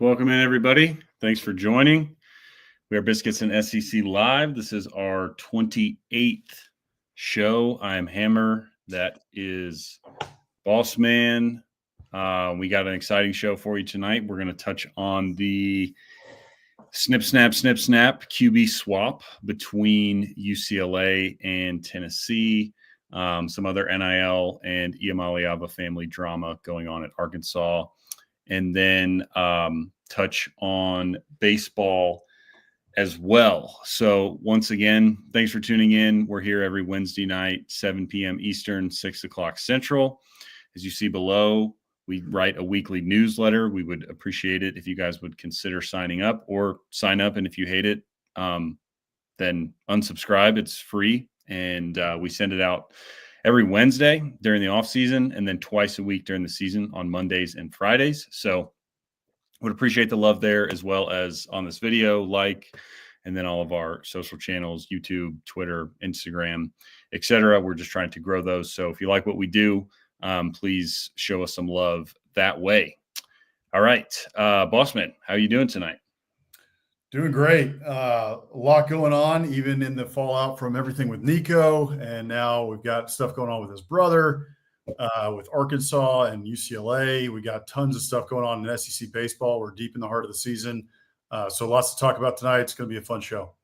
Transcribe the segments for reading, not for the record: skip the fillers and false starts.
Welcome in, everybody. Thanks for joining. We are Biscuits and SEC Live. This is our 28th show. I am Hammer. That is Bossman. We got an exciting show for you tonight. We're going to touch on the snip, snap QB swap between UCLA and Tennessee. Some other NIL and Iamaleava family drama going on at Arkansas. And then touch on baseball as well. So once again, thanks for tuning in. We're here every Wednesday night, 7 p.m. Eastern, 6 o'clock Central. As you see below, we write a weekly newsletter. We would appreciate it if you guys would consider signing up or sign up. And if you hate it, then unsubscribe. It's free. And we send it out every Wednesday during the off season, and then twice a week during the season on Mondays and Fridays. So would appreciate the love there, as well as on this video, and then all of our social channels, YouTube, Twitter, Instagram, etc. We're just trying to grow those. So if you like what we do, please show us some love that way. All right. Bossman, how are you doing tonight? Doing great. A lot going on, even in the fallout from everything with Nico. And now we've got stuff going on with his brother, with Arkansas and UCLA. We got tons of stuff going on in SEC baseball. We're deep in the heart of the season. So lots to talk about tonight. It's going to be a fun show.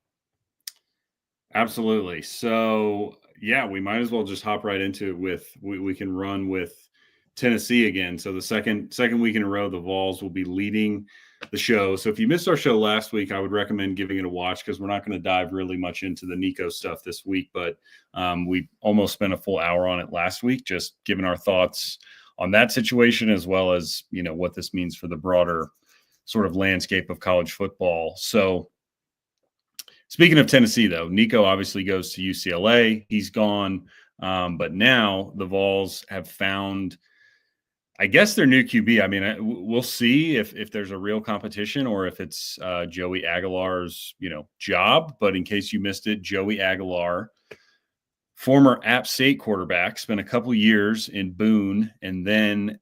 Absolutely. So, yeah, we might as well just hop right into it with we can run with Tennessee again. So the second week in a row, the Vols will be leading the show. So if you missed our show last week, I would recommend giving it a watch, because we're not going to dive really much into the Nico stuff this week, but we almost spent a full hour on it last week, just giving our thoughts on that situation, as well as, what this means for the broader sort of landscape of college football. So speaking of Tennessee, though, Nico obviously goes to UCLA. He's gone. But now the Vols have found, I guess, their new QB. I mean, we'll see if there's a real competition or if it's Joey Aguilar's, job. But in case you missed it, Joey Aguilar, former App State quarterback, spent a couple years in Boone, and then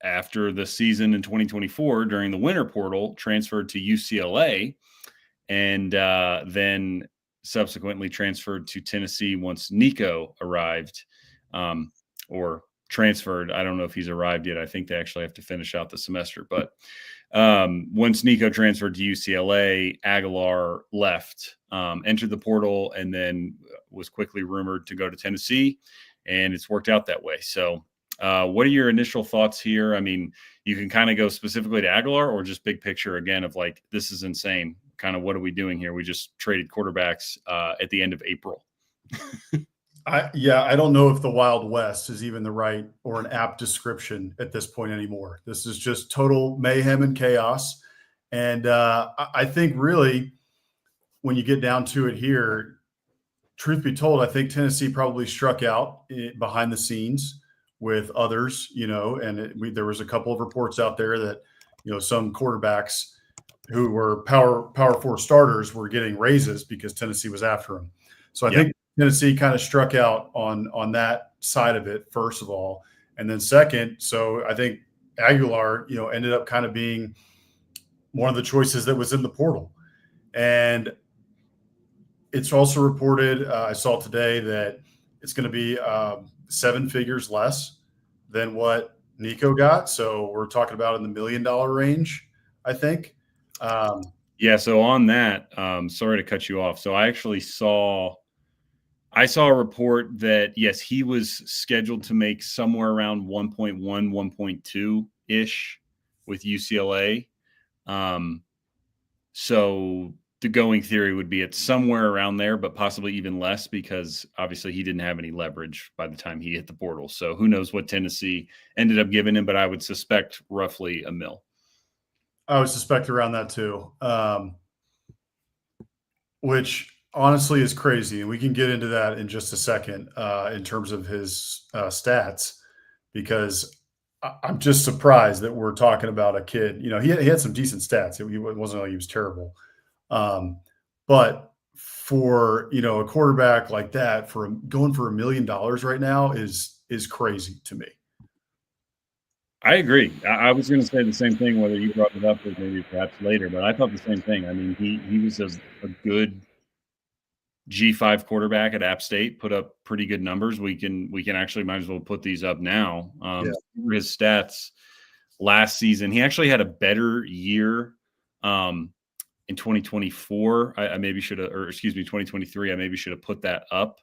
after the season in 2024, during the winter portal, transferred to UCLA, and then subsequently transferred to Tennessee once Nico arrived, or transferred. I don't know if he's arrived yet. I think they actually have to finish out the semester. But once Nico transferred to UCLA, Aguilar left, entered the portal, and then was quickly rumored to go to Tennessee, and it's worked out that way. So what are your initial thoughts here? I mean, you can kind of go specifically to Aguilar, or just big picture again of like, this is insane. Kind of what are we doing here? We just traded quarterbacks at the end of April. I don't know if the Wild West is even the right or an apt description at this point anymore. This is just total mayhem and chaos. And I think really, when you get down to it here, truth be told, I think Tennessee probably struck out behind the scenes with others, and there was a couple of reports out there that, some quarterbacks who were power 4 starters were getting raises because Tennessee was after them. So I think Tennessee kind of struck out on that side of it, first of all. And then second, so I think Aguilar, ended up kind of being one of the choices that was in the portal. And it's also reported, I saw today, that it's going to be 7 figures less than what Nico got. So we're talking about in the $1 million range, I think. So on that, sorry to cut you off. So I actually saw a report that, yes, he was scheduled to make somewhere around 1.1, 1.2-ish with UCLA. So the going theory would be it's somewhere around there, but possibly even less, because obviously he didn't have any leverage by the time he hit the portal. So who knows what Tennessee ended up giving him, but I would suspect roughly $1 million. I would suspect around that too, which honestly is crazy. And we can get into that in just a second in terms of his stats, because I'm just surprised that we're talking about a kid. He had some decent stats. It wasn't like he was terrible. But for, a quarterback like that, going for $1 million right now is crazy to me. I agree. I was going to say the same thing, whether you brought it up or maybe perhaps later, but I thought the same thing. I mean, he was a good G5 quarterback at App State, put up pretty good numbers. We can actually might as well put these up now. Yeah. His stats last season, he actually had a better year in 2024. I maybe should have, or excuse me, 2023. I maybe should have put that up.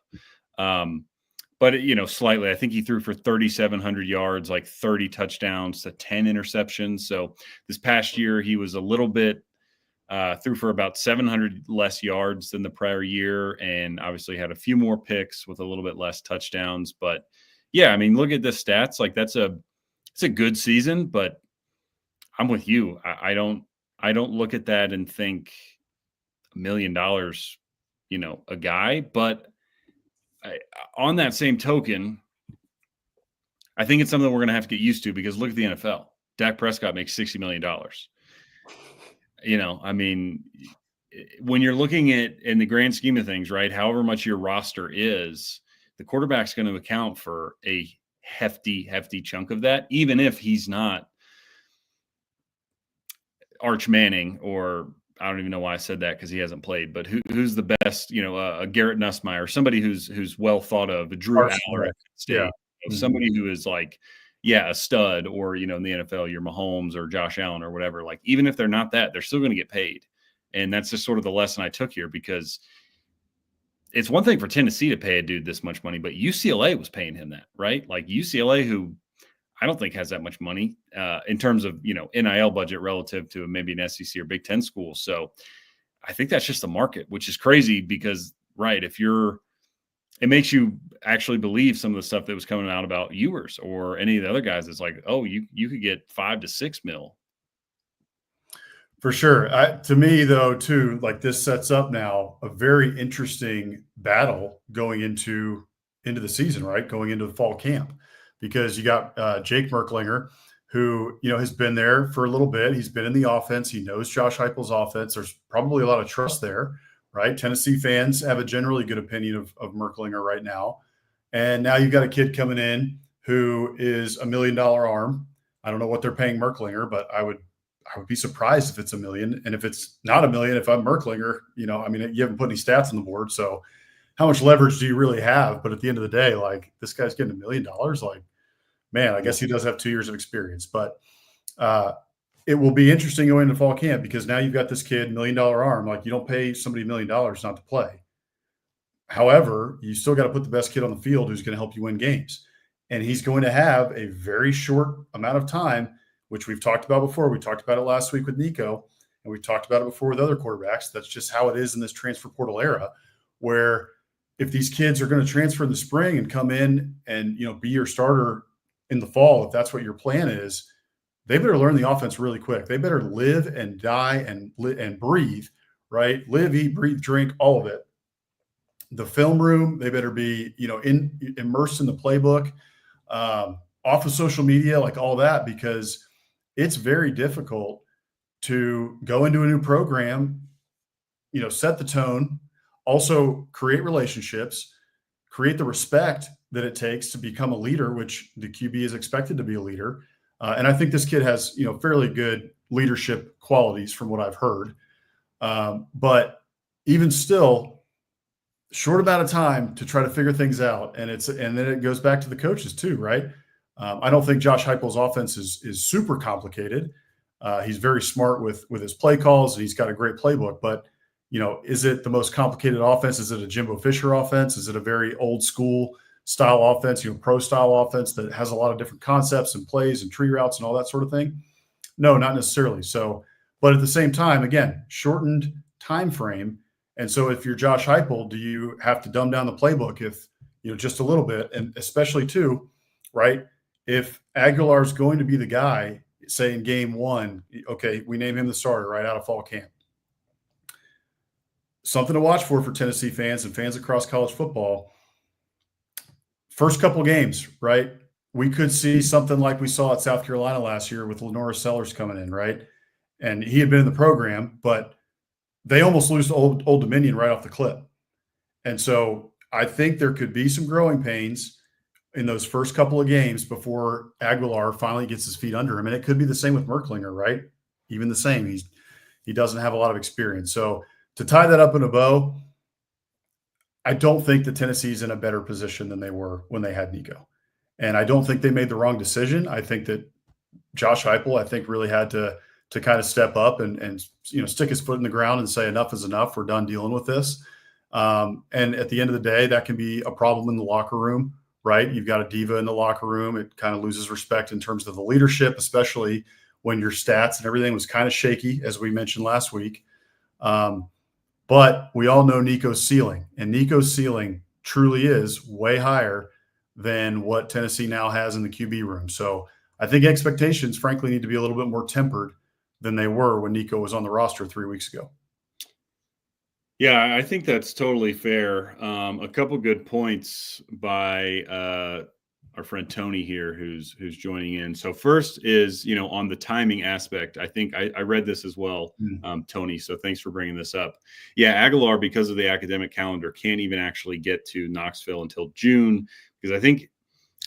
But slightly. I think he threw for 3,700 yards, like 30 touchdowns to 10 interceptions. So this past year, he was a little bit threw for about 700 less yards than the prior year, and obviously had a few more picks with a little bit less touchdowns. But yeah, I mean, look at the stats. Like it's a good season, but I'm with you. I don't look at that and think $1 million, a guy. But on that same token, I think it's something we're going to have to get used to, because look at the NFL. Dak Prescott makes $60 million. I mean, when you're looking at, in the grand scheme of things, right, however much your roster is, the quarterback's going to account for a hefty chunk of that, even if he's not Arch Manning, or I don't even know why I said that because he hasn't played, but who's the best, a Garrett Nussmeier, somebody who's well thought of, a Drew Aller at State, Yeah. Somebody who is like, a stud, or, in the NFL, your Mahomes or Josh Allen or whatever. Like, even if they're not that, they're still going to get paid. And that's just sort of the lesson I took here, because it's one thing for Tennessee to pay a dude this much money, but UCLA was paying him that, right? Like UCLA, who I don't think has that much money in terms of, NIL budget relative to maybe an SEC or Big Ten school. So I think that's just the market, which is crazy because, right, it makes you actually believe some of the stuff that was coming out about Ewers or any of the other guys. It's like, oh, you could get $5 to $6 mil. For sure. To me, though, too, like this sets up now a very interesting battle going into the season, right? Going into the fall camp, because you got Jake Merklinger, who, has been there for a little bit. He's been in the offense. He knows Josh Heupel's offense. There's probably a lot of trust there, right? Tennessee fans have a generally good opinion of Merklinger right now. And now you've got a kid coming in who is $1 million arm. I don't know what they're paying Merklinger, but I would be surprised if it's $1 million. And if it's not $1 million, if I'm Merklinger, you haven't put any stats on the board. So how much leverage do you really have? But at the end of the day, like, this guy's getting $1 million. Like, man, I guess he does have 2 years of experience. But it will be interesting going into fall camp, because now you've got this kid, $1 million arm. Like, you don't pay somebody $1 million not to play. However, you still got to put the best kid on the field who's going to help you win games. And he's going to have a very short amount of time, which we've talked about before. We talked about it last week with Nico, and we talked about it before with other quarterbacks. That's just how it is in this transfer portal era, where if these kids are going to transfer in the spring and come in and, be your starter in the fall, if that's what your plan is, they better learn the offense really quick. They better live and die and breathe, right? Live, eat, breathe, drink, all of it. The film room, they better be, immersed in the playbook, off of social media, like all that, because it's very difficult to go into a new program, set the tone, also create relationships, create the respect that it takes to become a leader, which the QB is expected to be a leader. And I think this kid has, fairly good leadership qualities from what I've heard. But even still, short amount of time to try to figure things out. And then it goes back to the coaches too, right? I don't think Josh Heupel's offense is super complicated. He's very smart with his play calls, and he's got a great playbook. But, is it the most complicated offense? Is it a Jimbo Fisher offense? Is it a very old school style offense, pro style offense that has a lot of different concepts and plays and tree routes and all that sort of thing? No, not necessarily. So, but at the same time, again, shortened time frame. And so if you're Josh Heupel, do you have to dumb down the playbook if, just a little bit? And especially too, right, if Aguilar's going to be the guy, say in game one, okay, we name him the starter right out of fall camp. Something to watch for Tennessee fans and fans across college football. First couple games, right? We could see something like we saw at South Carolina last year with Lenora Sellers coming in, right? And he had been in the program, but they almost lose to Old Dominion right off the clip. And so I think there could be some growing pains in those first couple of games before Aguilar finally gets his feet under him. And it could be the same with Merklinger, right? Even the same. He doesn't have a lot of experience. So to tie that up in a bow, I don't think that Tennessee's in a better position than they were when they had Nico. And I don't think they made the wrong decision. I think that Josh Heupel, I think, really had to kind of step up and stick his foot in the ground and say enough is enough. We're done dealing with this. And at the end of the day, that can be a problem in the locker room, right? You've got a diva in the locker room. It kind of loses respect in terms of the leadership, especially when your stats and everything was kind of shaky, as we mentioned last week. But we all know Nico's ceiling, and Nico's ceiling truly is way higher than what Tennessee now has in the QB room. So I think expectations, frankly, need to be a little bit more tempered than they were when Nico was on the roster 3 weeks ago. Yeah, I think that's totally fair. A couple good points by our friend Tony here, who's joining in. So first is, on the timing aspect, I think I read this as well, Tony. So thanks for bringing this up. Yeah, Aguilar, because of the academic calendar, can't even actually get to Knoxville until June, because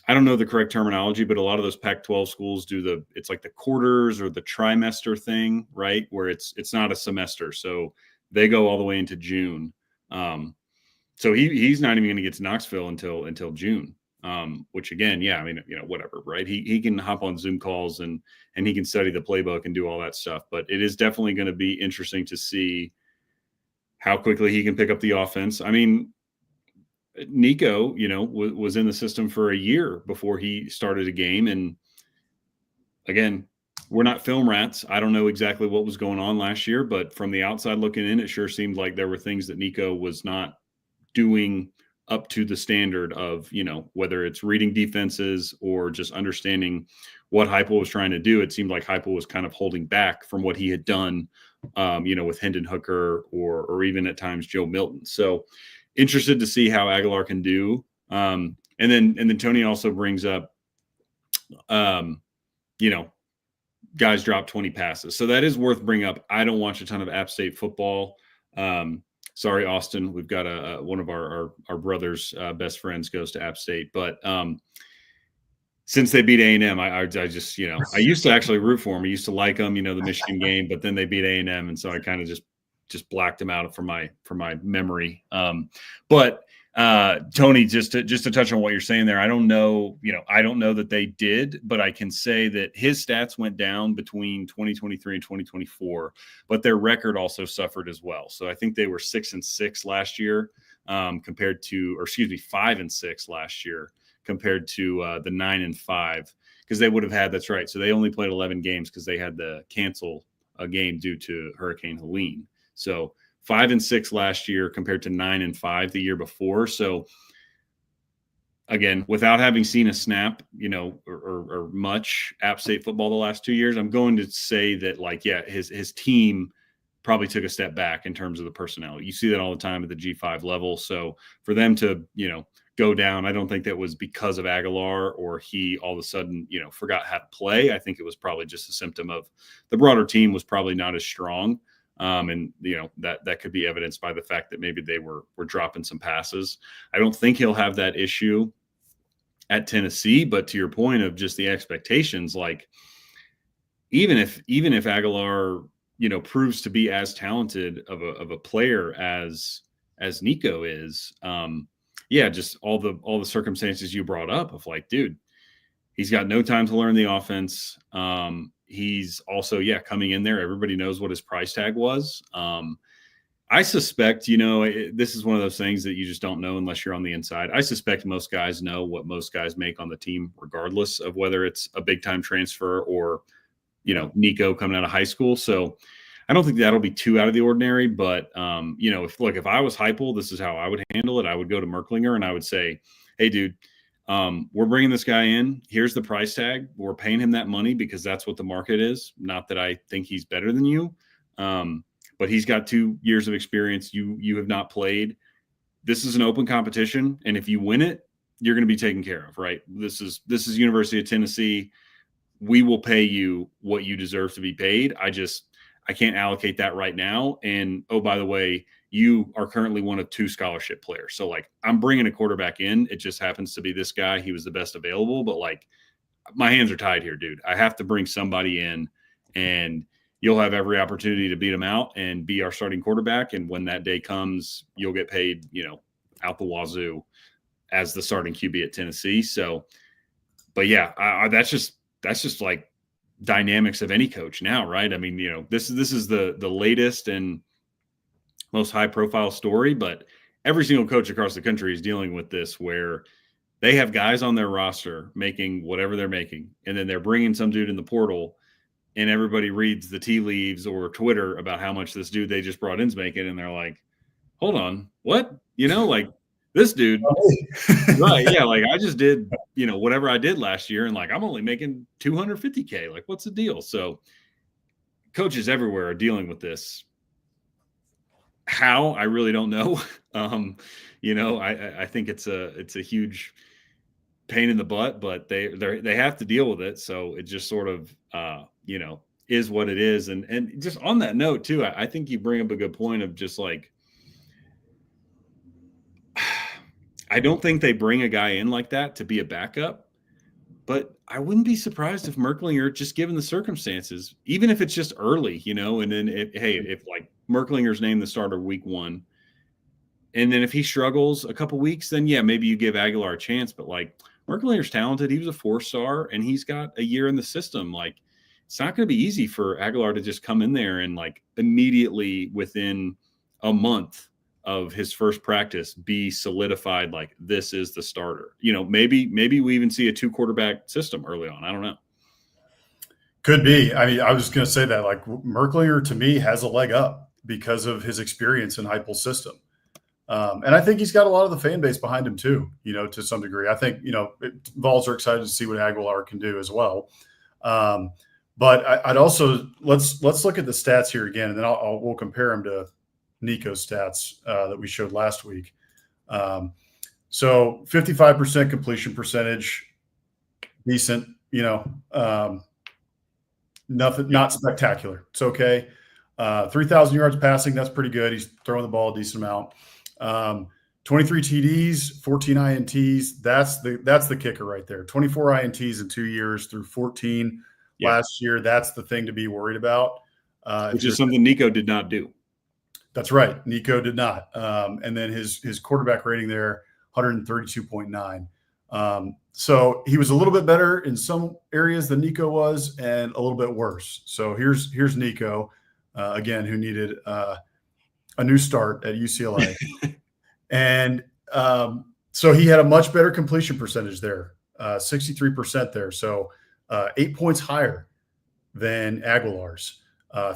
I don't know the correct terminology, but a lot of those Pac-12 schools do it's like the quarters or the trimester thing, right? Where it's not a semester. So they go all the way into June. So he's not even going to get to Knoxville until June. Which again, yeah, I mean, whatever, right? He can hop on Zoom calls and he can study the playbook and do all that stuff. But it is definitely going to be interesting to see how quickly he can pick up the offense. I mean, Nico, was in the system for a year before he started a game. And again, we're not film rats. I don't know exactly what was going on last year, but from the outside looking in, it sure seemed like there were things that Nico was not doing up to the standard of, whether it's reading defenses or just understanding what Heupel was trying to do. It seemed like Heupel was kind of holding back from what he had done, with Hendon Hooker or even at times Joe Milton. So interested to see how Aguilar can do. And then Tony also brings up, guys drop 20 passes. So that is worth bringing up. I don't watch a ton of App State football. Sorry, Austin. We've got one of our brothers' best friends goes to App State, but since they beat A&M, I just I used to actually root for them. I used to like them, the Michigan game, but then they beat A&M, and so I kind of just blacked them out from my memory. But Tony, just to touch on what you're saying there, I don't know that they did, but I can say that his stats went down between 2023 and 2024, but their record also suffered as well. So I think they were 6-6 last year, 5-6 last year compared to the 9-5, because they would have had, that's right. So they only played 11 games because they had to cancel a game due to Hurricane Helene. So 5-6 last year compared to 9-5 the year before. So again, without having seen a snap, or much App State football the last 2 years, I'm going to say that his team probably took a step back in terms of the personnel. You see that all the time at the G5 level. So for them to, go down, I don't think that was because of Aguilar or he all of a sudden, forgot how to play. I think it was probably just a symptom of the broader team was probably not as strong. And that could be evidenced by the fact that maybe they were dropping some passes. I don't think he'll have that issue at Tennessee, but to your point of just the expectations, like even if Aguilar, proves to be as talented of a player as Nico is, just all the circumstances you brought up of like, dude, he's got no time to learn the offense. He's also, coming in there. Everybody knows what his price tag was. I suspect, this is one of those things that you just don't know unless you're on the inside. I suspect most guys know what most guys make on the team, regardless of whether it's a big time transfer or, Nico coming out of high school. So I don't think that'll be too out of the ordinary, but if I was Heupel, this is how I would handle it. I would go to Merklinger and I would say, hey, dude, we're bringing this guy in. Here's the price tag. We're paying him that money because that's what the market is. Not that I think he's better than you, but he's got 2 years of experience. You have not played. This is an open competition, and if you win it, you're going to be taken care of, right? This is University of Tennessee. We will pay you what you deserve to be paid. I can't allocate that right now. And, oh, by the way, you are currently one of 2 scholarship players. So, like, I'm bringing a quarterback in. It just happens to be this guy. He was the best available. But, like, my hands are tied here, dude. I have to bring somebody in, and you'll have every opportunity to beat him out and be our starting quarterback. And when that day comes, you'll get paid, out the wazoo as the starting QB at Tennessee. So, but yeah, that's just like dynamics of any coach now, right? I mean, this is the latest and most high profile story, but every single coach across the country is dealing with this, where they have guys on their roster making whatever they're making, and then they're bringing some dude in the portal, and everybody reads the tea leaves or Twitter about how much this dude they just brought in's making, and they're like, hold on, what? Like, this dude, right? Yeah, like, I just did, whatever I did last year, and, like, I'm only making $250K. Like, what's the deal? So coaches everywhere are dealing with this. How, I really don't know. I think it's a huge pain in the butt, but they have to deal with it. So it just sort of is what it is. And just on that note too, I think you bring up a good point of just like, I don't think they bring a guy in like that to be a backup, but I wouldn't be surprised if Merklinger, just given the circumstances, even if it's just early, and then if like Merklinger's named the starter week 1, and then if he struggles a couple weeks, then yeah, maybe you give Aguilar a chance. But like, Merklinger's talented. He was a 4-star, and he's got a year in the system. Like, it's not going to be easy for Aguilar to just come in there and like immediately within a month of his first practice be solidified. Like, this is the starter. Maybe we even see a 2-quarterback system early on. I don't know. Could be. I mean, I was going to say that, like, Merklinger to me has a leg up because of his experience in Heupel's system. And I think he's got a lot of the fan base behind him too, to some degree. I think, Vols are excited to see what Aguilar can do as well. But I'd also, let's look at the stats here again, and then we'll compare him to Nico's stats that we showed last week. So 55% completion percentage, decent, nothing, not spectacular. It's okay. 3,000 yards passing, that's pretty good. He's throwing the ball a decent amount. 23 TDs, 14 INTs. That's the kicker right there. 24 INTs in 2 years through 14 last year. That's the thing to be worried about. Which is something Nico did not do. That's right. Nico did not. And then his quarterback rating there, 132.9. So he was a little bit better in some areas than Nico was, and a little bit worse. So here's Nico, again, who needed a new start at UCLA. And so he had a much better completion percentage there, 63% there. So 8 points higher than Aguilar's.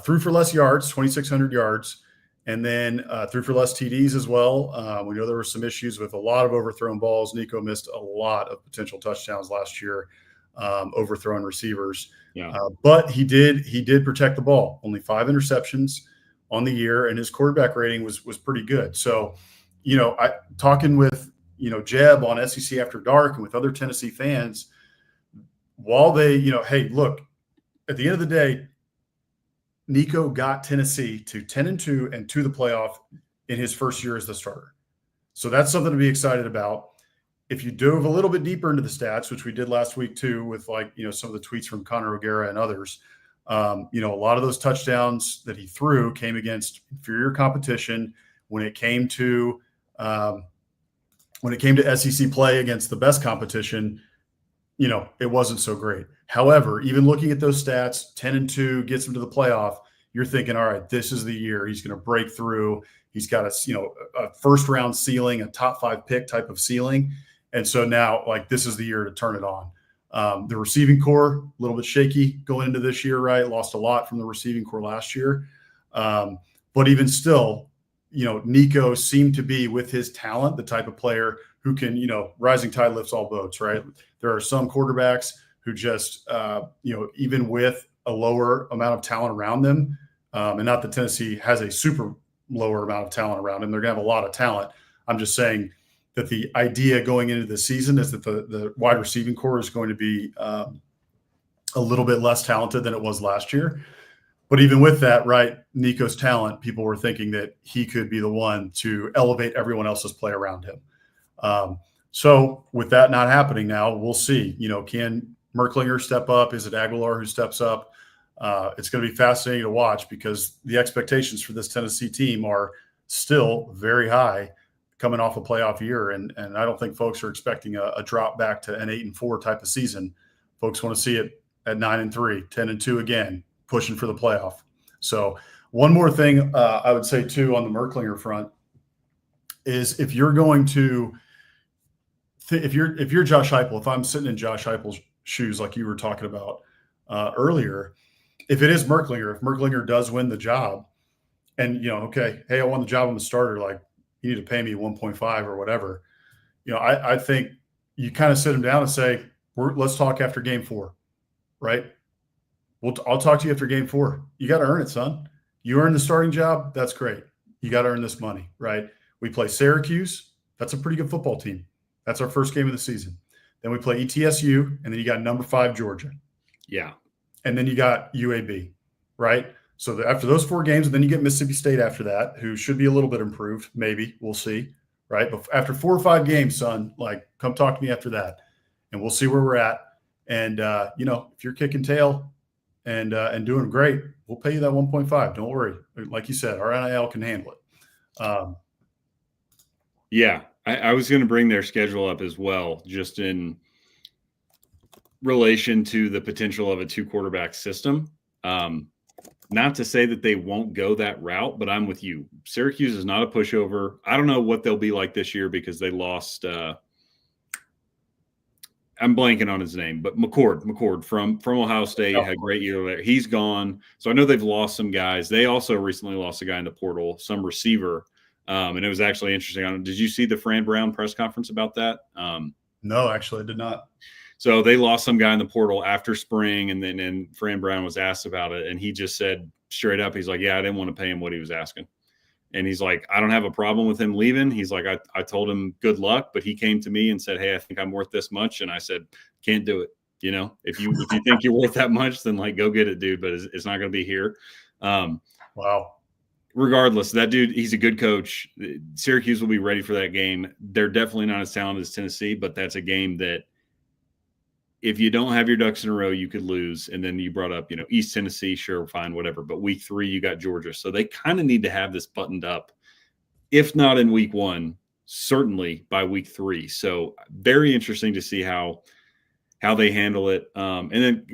Threw for less yards, 2,600 yards, and then threw for less TDs as well. We know there were some issues with a lot of overthrown balls. Nico missed a lot of potential touchdowns last year, overthrown receivers. Yeah. But he did protect the ball. Only 5 interceptions on the year, and his quarterback rating was pretty good. So, talking with Jeb on SEC After Dark and with other Tennessee fans, while they, hey, look, at the end of the day, Nico got Tennessee to 10-2 and to the playoff in his first year as the starter. So that's something to be excited about. If you dove a little bit deeper into the stats, which we did last week too, with some of the tweets from Connor O'Gara and others, a lot of those touchdowns that he threw came against inferior competition. When it came to SEC play against the best competition, it wasn't so great. However, even looking at those stats, 10-2 gets him to the playoff. You're thinking, all right, this is the year he's going to break through. He's got a first round ceiling, a top 5 pick type of ceiling. And so now, like, this is the year to turn it on. The receiving core, a little bit shaky going into this year, right? Lost a lot from the receiving core last year. But even still, Nico seemed to be, with his talent, the type of player who can, rising tide lifts all boats, right? There are some quarterbacks who just, even with a lower amount of talent around them, and not that Tennessee has a super lower amount of talent around them, they're going to have a lot of talent. I'm just saying that the idea going into the season is that the wide receiving core is going to be a little bit less talented than it was last year. But even with that, right, Nico's talent, people were thinking that he could be the one to elevate everyone else's play around him. So with that not happening now, we'll see. Can Merklinger step up? Is it Aguilar who steps up? It's going to be fascinating to watch because the expectations for this Tennessee team are still very high coming off a playoff year. And I don't think folks are expecting a drop back to an 8-4 type of season. Folks want to see it at 9-3, 10-2 again, pushing for the playoff. So one more thing I would say too on the Merklinger front is if you're going to if you're Josh Heupel, if I'm sitting in Josh Heupel's shoes like you were talking about earlier, if it is Merklinger, if Merklinger does win the job, and okay, hey, I won the job, I'm the starter, like you need to pay me 1.5 or whatever. I think you kind of sit him down and say, let's talk after game 4, right? I'll talk to you after game 4. You got to earn it, son. You earn the starting job. That's great. You got to earn this money, right? We play Syracuse. That's a pretty good football team. That's our first game of the season. Then we play ETSU, and then you got number 5 Georgia. Yeah. And then you got UAB, right? So after those 4 games, and then you get Mississippi State after that, who should be a little bit improved, maybe. We'll see, right? But after 4 or 5 games, son, like come talk to me after that, and we'll see where we're at. And, if you're kicking tail and doing great, we'll pay you that 1.5. Don't worry. Like you said, our NIL can handle it. Yeah. I was going to bring their schedule up as well, just in relation to the potential of a 2-quarterback system. Not to say that they won't go that route, but I'm with you. Syracuse is not a pushover. I don't know what they'll be like this year because they lost I'm blanking on his name, but McCord from Ohio State had a great year there. He's gone. So I know they've lost some guys. They also recently lost a guy in the portal, some receiver. And it was actually interesting. Did you see the Fran Brown press conference about that? No, actually, I did not. So they lost some guy in the portal after spring, and then Fran Brown was asked about it, and he just said straight up, he's like, yeah, I didn't want to pay him what he was asking. And he's like, I don't have a problem with him leaving. He's like, I told him good luck, but he came to me and said, hey, I think I'm worth this much. And I said, can't do it. If you think you're worth that much, then like go get it, dude. But it's not going to be here. Wow. Regardless, that dude, he's a good coach. Syracuse will be ready for that game. They're definitely not as talented as Tennessee, but that's a game that if you don't have your ducks in a row, you could lose. And then you brought up, East Tennessee, sure, fine, whatever. But week 3, you got Georgia. So they kind of need to have this buttoned up. If not in week 1, certainly by week 3. So very interesting to see how they handle it. And then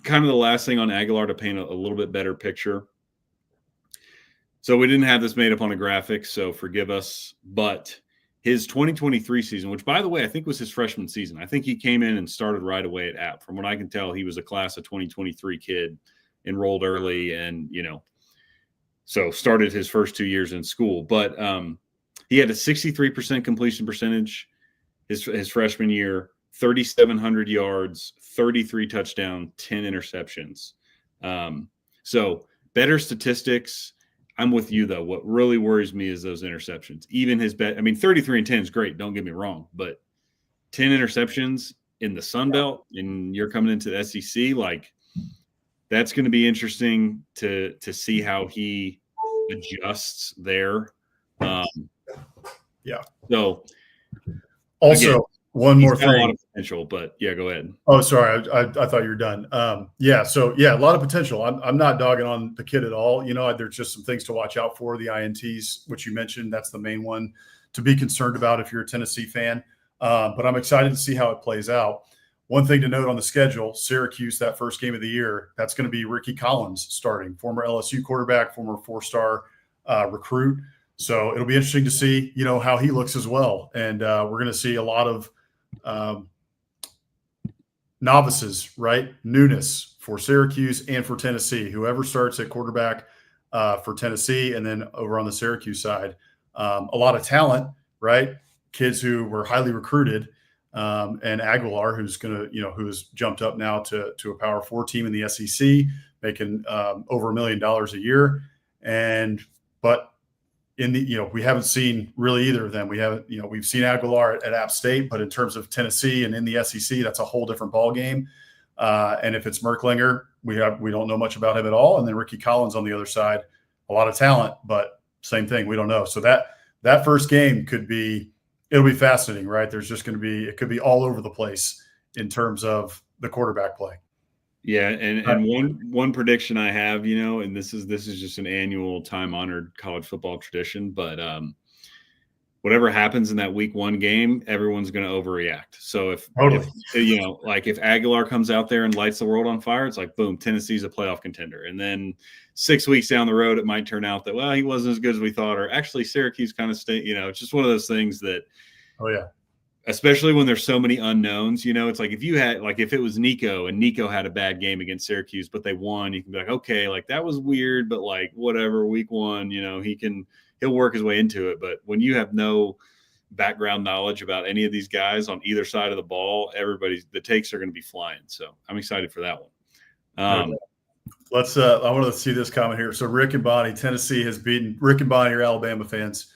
kind of the last thing on Aguilar to paint a little bit better picture. So we didn't have this made up on a graphic, so forgive us. But his 2023 season, which, by the way, I think was his freshman season. I think he came in and started right away at App. From what I can tell, he was a class of 2023 kid, enrolled early, and, so started his first 2 years in school. But he had a 63% completion percentage his freshman year, 3,700 yards, 33 touchdowns, 10 interceptions. So better statistics. I'm with you, though. What really worries me is those interceptions. Even his 33 and 10 is great. Don't get me wrong. But 10 interceptions in the Sun Belt, and you're coming into the SEC, like that's going to be interesting to see how he adjusts there. Yeah. So also, again, one more thing. A lot of potential, but yeah, go ahead. Oh, sorry. I thought you were done. So a lot of potential. I'm not dogging on the kid at all. There's just some things to watch out for. The INTs, which you mentioned, that's the main one to be concerned about if you're a Tennessee fan. But I'm excited to see how it plays out. One thing to note on the schedule, Syracuse, that first game of the year, that's going to be Ricky Collins starting, former LSU quarterback, former 4-star recruit. So it'll be interesting to see, how he looks as well. And we're going to see a lot of novices, right? Newness for Syracuse and for Tennessee. Whoever starts at quarterback for Tennessee, and then over on the Syracuse side, a lot of talent, right? Kids who were highly recruited, and Aguilar, who's who has jumped up now to a Power 4 team in the SEC, making over $1 million a year. But in the, we haven't seen really either of them. We've seen Aguilar at App State, but in terms of Tennessee and in the SEC, that's a whole different ball game. And if it's Merklinger, we don't know much about him at all. And then Ricky Collins on the other side, a lot of talent, but same thing, we don't know. So that first game it'll be fascinating, right? There's just it could be all over the place in terms of the quarterback play. Yeah, and one prediction I have, and this is just an annual time-honored college football tradition, but whatever happens in that week 1 game, everyone's going to overreact. So if Aguilar comes out there and lights the world on fire, it's like, boom, Tennessee's a playoff contender. And then 6 weeks down the road, it might turn out that, well, he wasn't as good as we thought, or actually Syracuse kind of it's just one of those things that, oh yeah, especially when there's so many unknowns, it's like if it was Nico and Nico had a bad game against Syracuse, but they won, you can be like, okay, like that was weird, but like whatever, week 1, he'll work his way into it. But when you have no background knowledge about any of these guys on either side of the ball, the takes are going to be flying. So I'm excited for that one. I want to see this comment here. So Rick and Bonnie, Tennessee has beaten Rick and Bonnie are Alabama fans.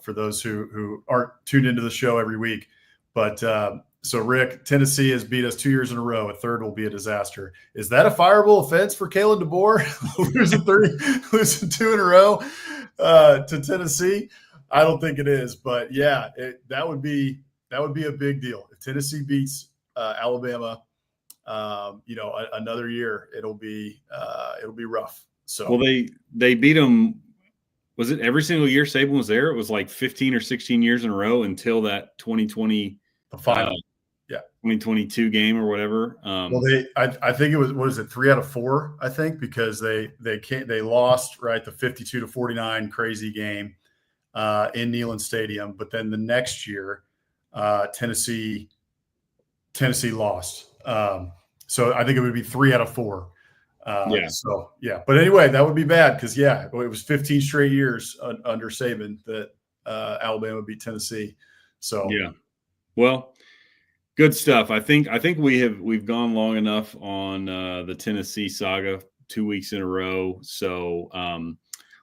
For those who aren't tuned into the show every week. But so Rick, Tennessee has beat us 2 years in a row. A third will be a disaster. Is that a fireable offense for Kalen DeBoer? losing 2 in a row to Tennessee? I don't think it is. But yeah, that would be a big deal. If Tennessee beats Alabama, another year, it'll be rough. So well, they beat them. Was it every single year Saban was there? It was like 15 or 16 years in a row until that 2020, the final, 2022 game or whatever. I think it was, what is it, 3 out of 4? I think because they lost, right, the 52-49 crazy game in Neyland Stadium, but then the next year Tennessee lost. So I think it would be 3 out of 4. But anyway, that would be bad because it was 15 straight years under Saban that Alabama beat Tennessee. So well, good stuff. I think we've gone long enough on the Tennessee saga 2 weeks in a row. So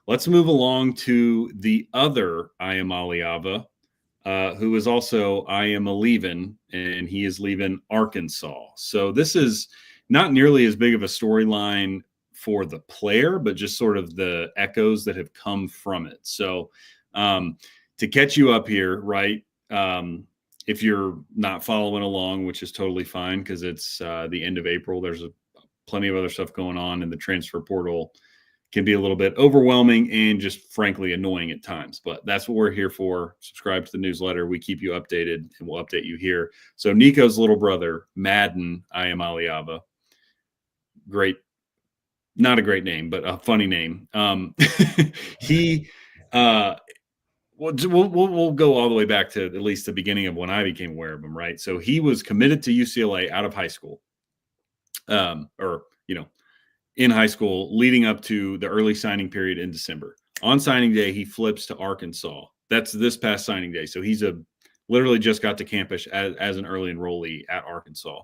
let's move along to the other Iamaleava, who is also Iamaleavin, and he is leaving Arkansas. So this is not nearly as big of a storyline for the player, but just sort of the echoes that have come from it. So to catch you up here, right, if you're not following along, which is totally fine because it's the end of April, there's plenty of other stuff going on, and the transfer portal can be a little bit overwhelming and just frankly annoying at times. But that's what we're here for. Subscribe to the newsletter. We keep you updated, and we'll update you here. So Nico's little brother, Madden Iamaleava, great, not a great name, but a funny name. We'll go all the way back to at least the beginning of when I became aware of him, right? So he was committed to UCLA out of high school, in high school leading up to the early signing period in December. On signing day, he flips to Arkansas. That's this past signing day. So he's literally just got to campus as an early enrollee at Arkansas.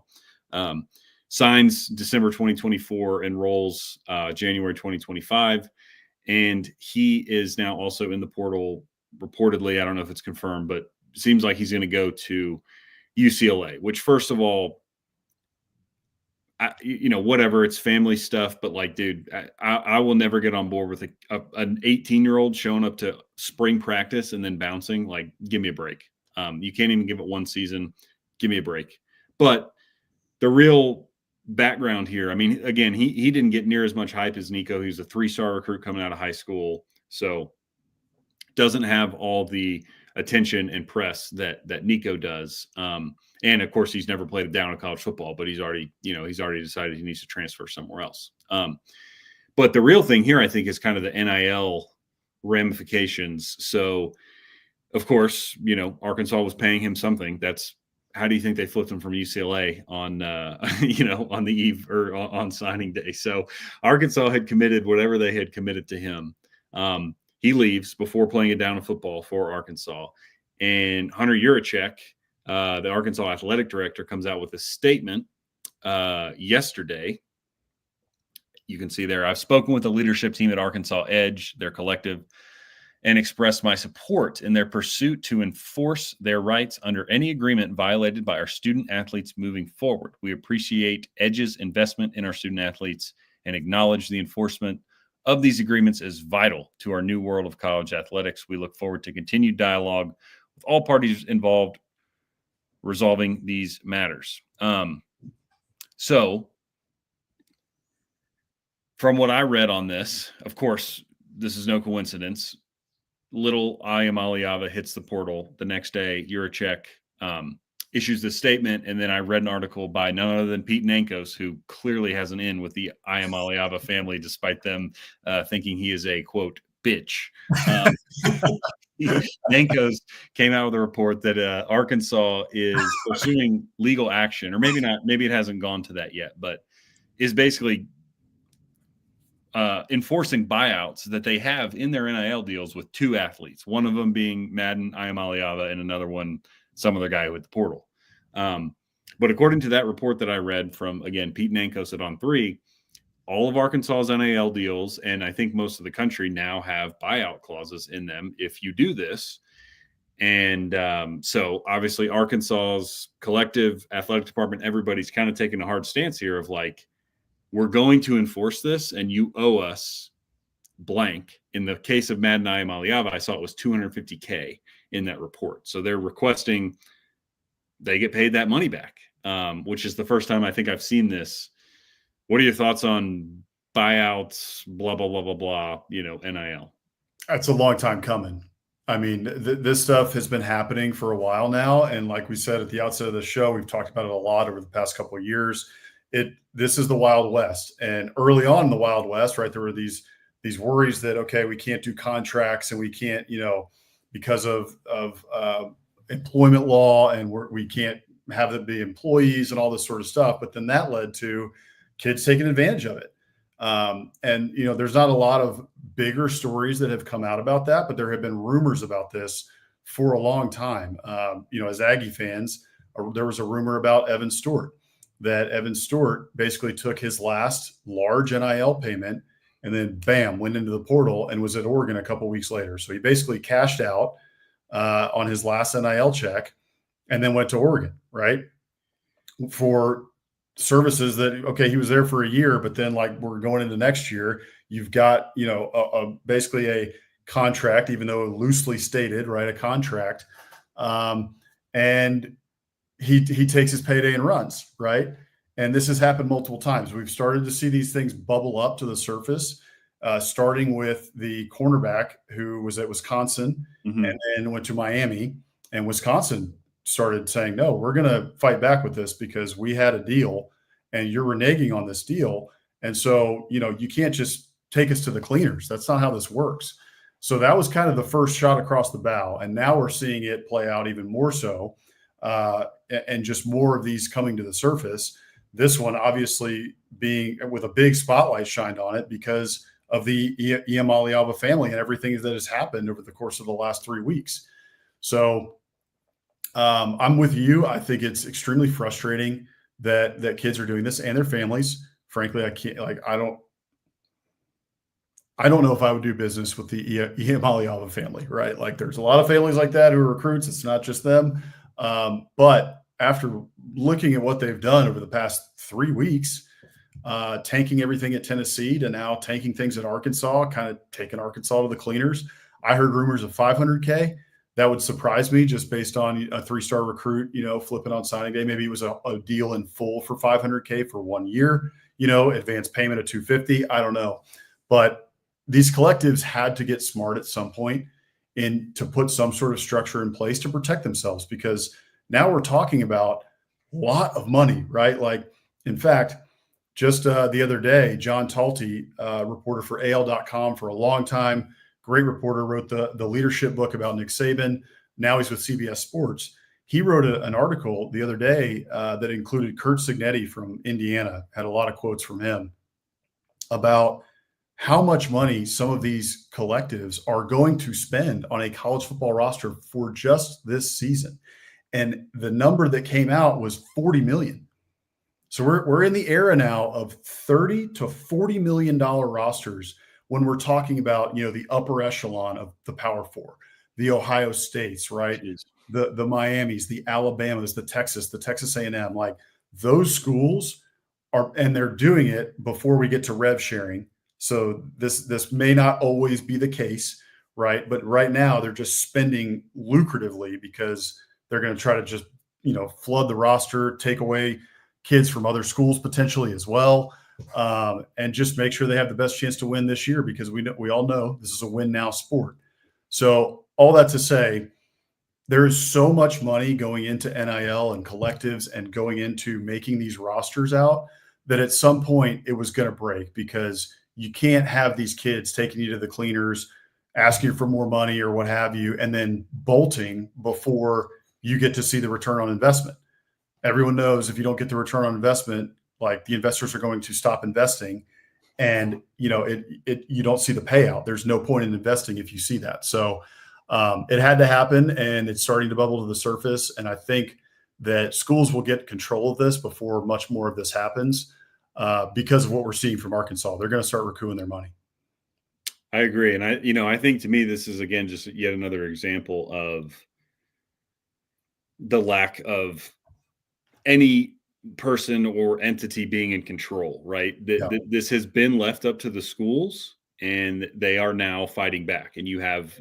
Signs December 2024, enrolls January 2025, and he is now also in the portal. Reportedly, I don't know if it's confirmed, but it seems like he's going to go to UCLA, which, first of all, whatever, it's family stuff, but like, dude, I will never get on board with an 18-year-old showing up to spring practice and then bouncing. Like, give me a break. You can't even give it one season. Give me a break. But the real background here, I mean, again, he didn't get near as much hype as Nico. He was a 3-star recruit coming out of high school. So doesn't have all the attention and press that Nico does. And of course, he's never played down in college football, but he's already decided he needs to transfer somewhere else. But the real thing here, I think, is kind of the NIL ramifications. So, of course, Arkansas was paying him something. How do you think they flipped him from UCLA on the eve or on signing day? So Arkansas had committed whatever they had committed to him. He leaves before playing it down in football for Arkansas. And Hunter Yurachek, the Arkansas athletic director, comes out with a statement yesterday. You can see there, I've spoken with the leadership team at Arkansas Edge, their collective, and express my support in their pursuit to enforce their rights under any agreement violated by our student athletes moving forward. We appreciate Edge's investment in our student athletes and acknowledge the enforcement of these agreements is vital to our new world of college athletics. We look forward to continued dialogue with all parties involved resolving these matters. So from what I read on this, of course, this is no coincidence. Little Iamaleava hits the portal the next day. Juracek issues this statement, and then I read an article by none other than Pete Nankos, who clearly has an in with the Iamaleava family, despite them thinking he is a, quote, bitch. Nankos came out with a report that Arkansas is pursuing legal action, or maybe not, maybe it hasn't gone to that yet, but is basically enforcing buyouts that they have in their NIL deals with two athletes, one of them being Madden Iamaleava and another one, some other guy with the portal. But according to that report that I read from, again, Pete Nankos at On3, all of Arkansas's NIL deals, and I think most of the country now have buyout clauses in them if you do this. And so obviously Arkansas's collective athletic department, everybody's kind of taking a hard stance here of like, we're going to enforce this and you owe us blank. In the case of Madden Iamaleava, I saw it was $250K in that report. So they're requesting they get paid that money back, which is the first time I think I've seen this. What are your thoughts on buyouts, blah, blah, blah, blah, blah, NIL? That's a long time coming. I mean, this stuff has been happening for a while now. And like we said at the outset of the show, we've talked about it a lot over the past couple of years. This is the Wild West. And early on in the Wild West, right, there were these worries that, okay, we can't do contracts and we can't, because of employment law, and we can't have them be employees and all this sort of stuff. But then that led to kids taking advantage of it. And there's not a lot of bigger stories that have come out about that, but there have been rumors about this for a long time. As Aggie fans, there was a rumor about Evan Stewart, that Evan Stewart basically took his last large NIL payment and then bam, went into the portal and was at Oregon a couple of weeks later. So he basically cashed out on his last NIL check and then went to Oregon, right? For services that, okay, he was there for a year, but then like we're going into next year, you've got, basically a contract, even though loosely stated, right? A contract. And he takes his payday and runs, right? And this has happened multiple times. We've started to see these things bubble up to the surface, starting with the cornerback who was at Wisconsin and then went to Miami, and Wisconsin started saying, no, we're going to fight back with this because we had a deal and you're reneging on this deal. And so, you can't just take us to the cleaners. That's not how this works. So that was kind of the first shot across the bow. And now we're seeing it play out even more so, and just more of these coming to the surface. This one obviously being with a big spotlight shined on it because of the Iamaleava family and everything that has happened over the course of the last 3 weeks. So I'm with you. I think it's extremely frustrating that kids are doing this and their families. Frankly, I don't know if I would do business with the Iamaleava family, right? Like there's a lot of families like that who are recruits. It's not just them. But after looking at what they've done over the past 3 weeks, tanking everything at Tennessee to now tanking things at Arkansas, kind of taking Arkansas to the cleaners. I heard rumors of $500K. That would surprise me just based on a 3-star recruit, flipping on signing day. Maybe it was a deal in full for $500K for 1 year, advance payment of $250. I don't know. But these collectives had to get smart at some point to put some sort of structure in place to protect themselves, because now we're talking about a lot of money, right? Like, in fact, just the other day, John Talty, reporter for AL.com for a long time, great reporter, wrote the leadership book about Nick Saban. Now he's with CBS Sports. He wrote an article the other day that included Kurt Signetti from Indiana, had a lot of quotes from him about how much money some of these collectives are going to spend on a college football roster for just this season. And the number that came out was $40 million. So we're in the era now of $30 to $40 million rosters when we're talking about, the upper echelon of the Power Four, the Ohio States, right? Jeez. The Miamis, the Alabamas, the Texas A&M, like those schools are, and they're doing it before we get to rev sharing. So this may not always be the case, right? But right now they're just spending lucratively because they're going to try to just, flood the roster, take away kids from other schools potentially as well, and just make sure they have the best chance to win this year, because we all know this is a win now sport. So all that to say, there is so much money going into NIL and collectives and going into making these rosters out that at some point it was going to break, because you can't have these kids taking you to the cleaners, asking you for more money or what have you, and then bolting before you get to see the return on investment. Everyone knows if you don't get the return on investment, like the investors are going to stop investing, and you don't see the payout. There's no point in investing if you see that. So it had to happen, and it's starting to bubble to the surface. And I think that schools will get control of this before much more of this happens, because of what we're seeing from Arkansas. They're going to start recouping their money. I agree. And I think to me, this is, again, just yet another example of the lack of any person or entity being in control, right? This has been left up to the schools, and they are now fighting back. And you have,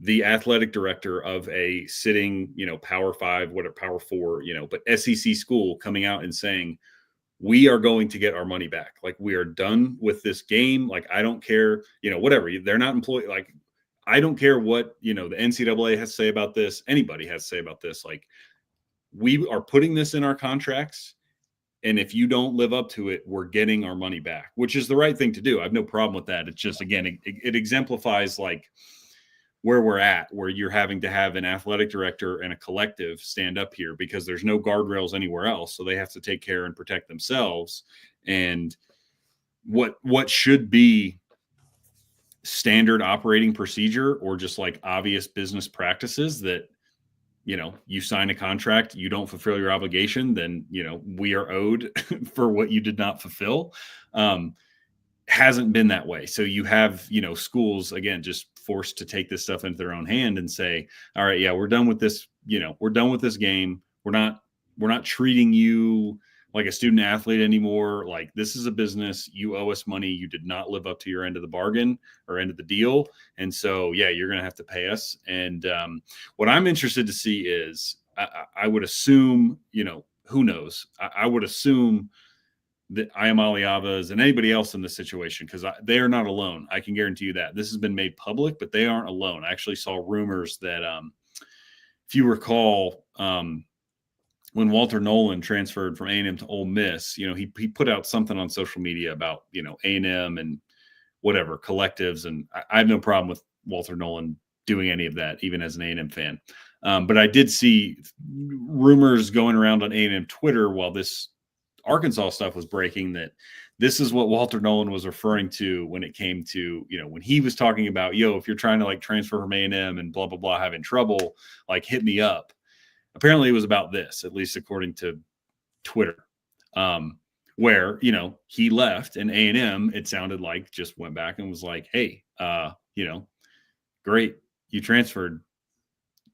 the athletic director of a sitting, Power 5, whatever, Power 4, but SEC school coming out and saying, we are going to get our money back. Like, we are done with this game. Like, I don't care, whatever. They're not employed. Like, I don't care what, the NCAA has to say about this. Anybody has to say about this. Like, we are putting this in our contracts, and if you don't live up to it, we're getting our money back, which is the right thing to do. I have no problem with that. It's just, again, it exemplifies like where we're at, where you're having to have an athletic director and a collective stand up here because there's no guardrails anywhere else. So they have to take care and protect themselves. And what should be standard operating procedure, or just like obvious business practices that, you sign a contract, you don't fulfill your obligation, then, we are owed for what you did not fulfill. Hasn't been that way. So you have, schools, again, just forced to take this stuff into their own hand and say, all right, yeah, we're done with this. We're done with this game. We're not treating you like a student athlete anymore. Like, this is a business. You owe us money. You did not live up to your end of the bargain or end of the deal. And so, yeah, you're going to have to pay us. And what I'm interested to see is, I would assume, who knows? I would assume that Iamaleava and anybody else in this situation, because they are not alone. I can guarantee you that. This has been made public, but they aren't alone. I actually saw rumors that, if you recall, when Walter Nolan transferred from A&M to Ole Miss, he put out something on social media about, A&M and whatever collectives. And I have no problem with Walter Nolan doing any of that, even as an A&M fan. But I did see rumors going around on A&M Twitter while this Arkansas stuff was breaking, that this is what Walter Nolan was referring to when it came to, when he was talking about, if you're trying to like transfer from A&M and blah, blah, blah, having trouble, like hit me up. Apparently it was about this, at least according to Twitter, where, he left, and A&M, it sounded like, just went back and was like, hey, great, you transferred,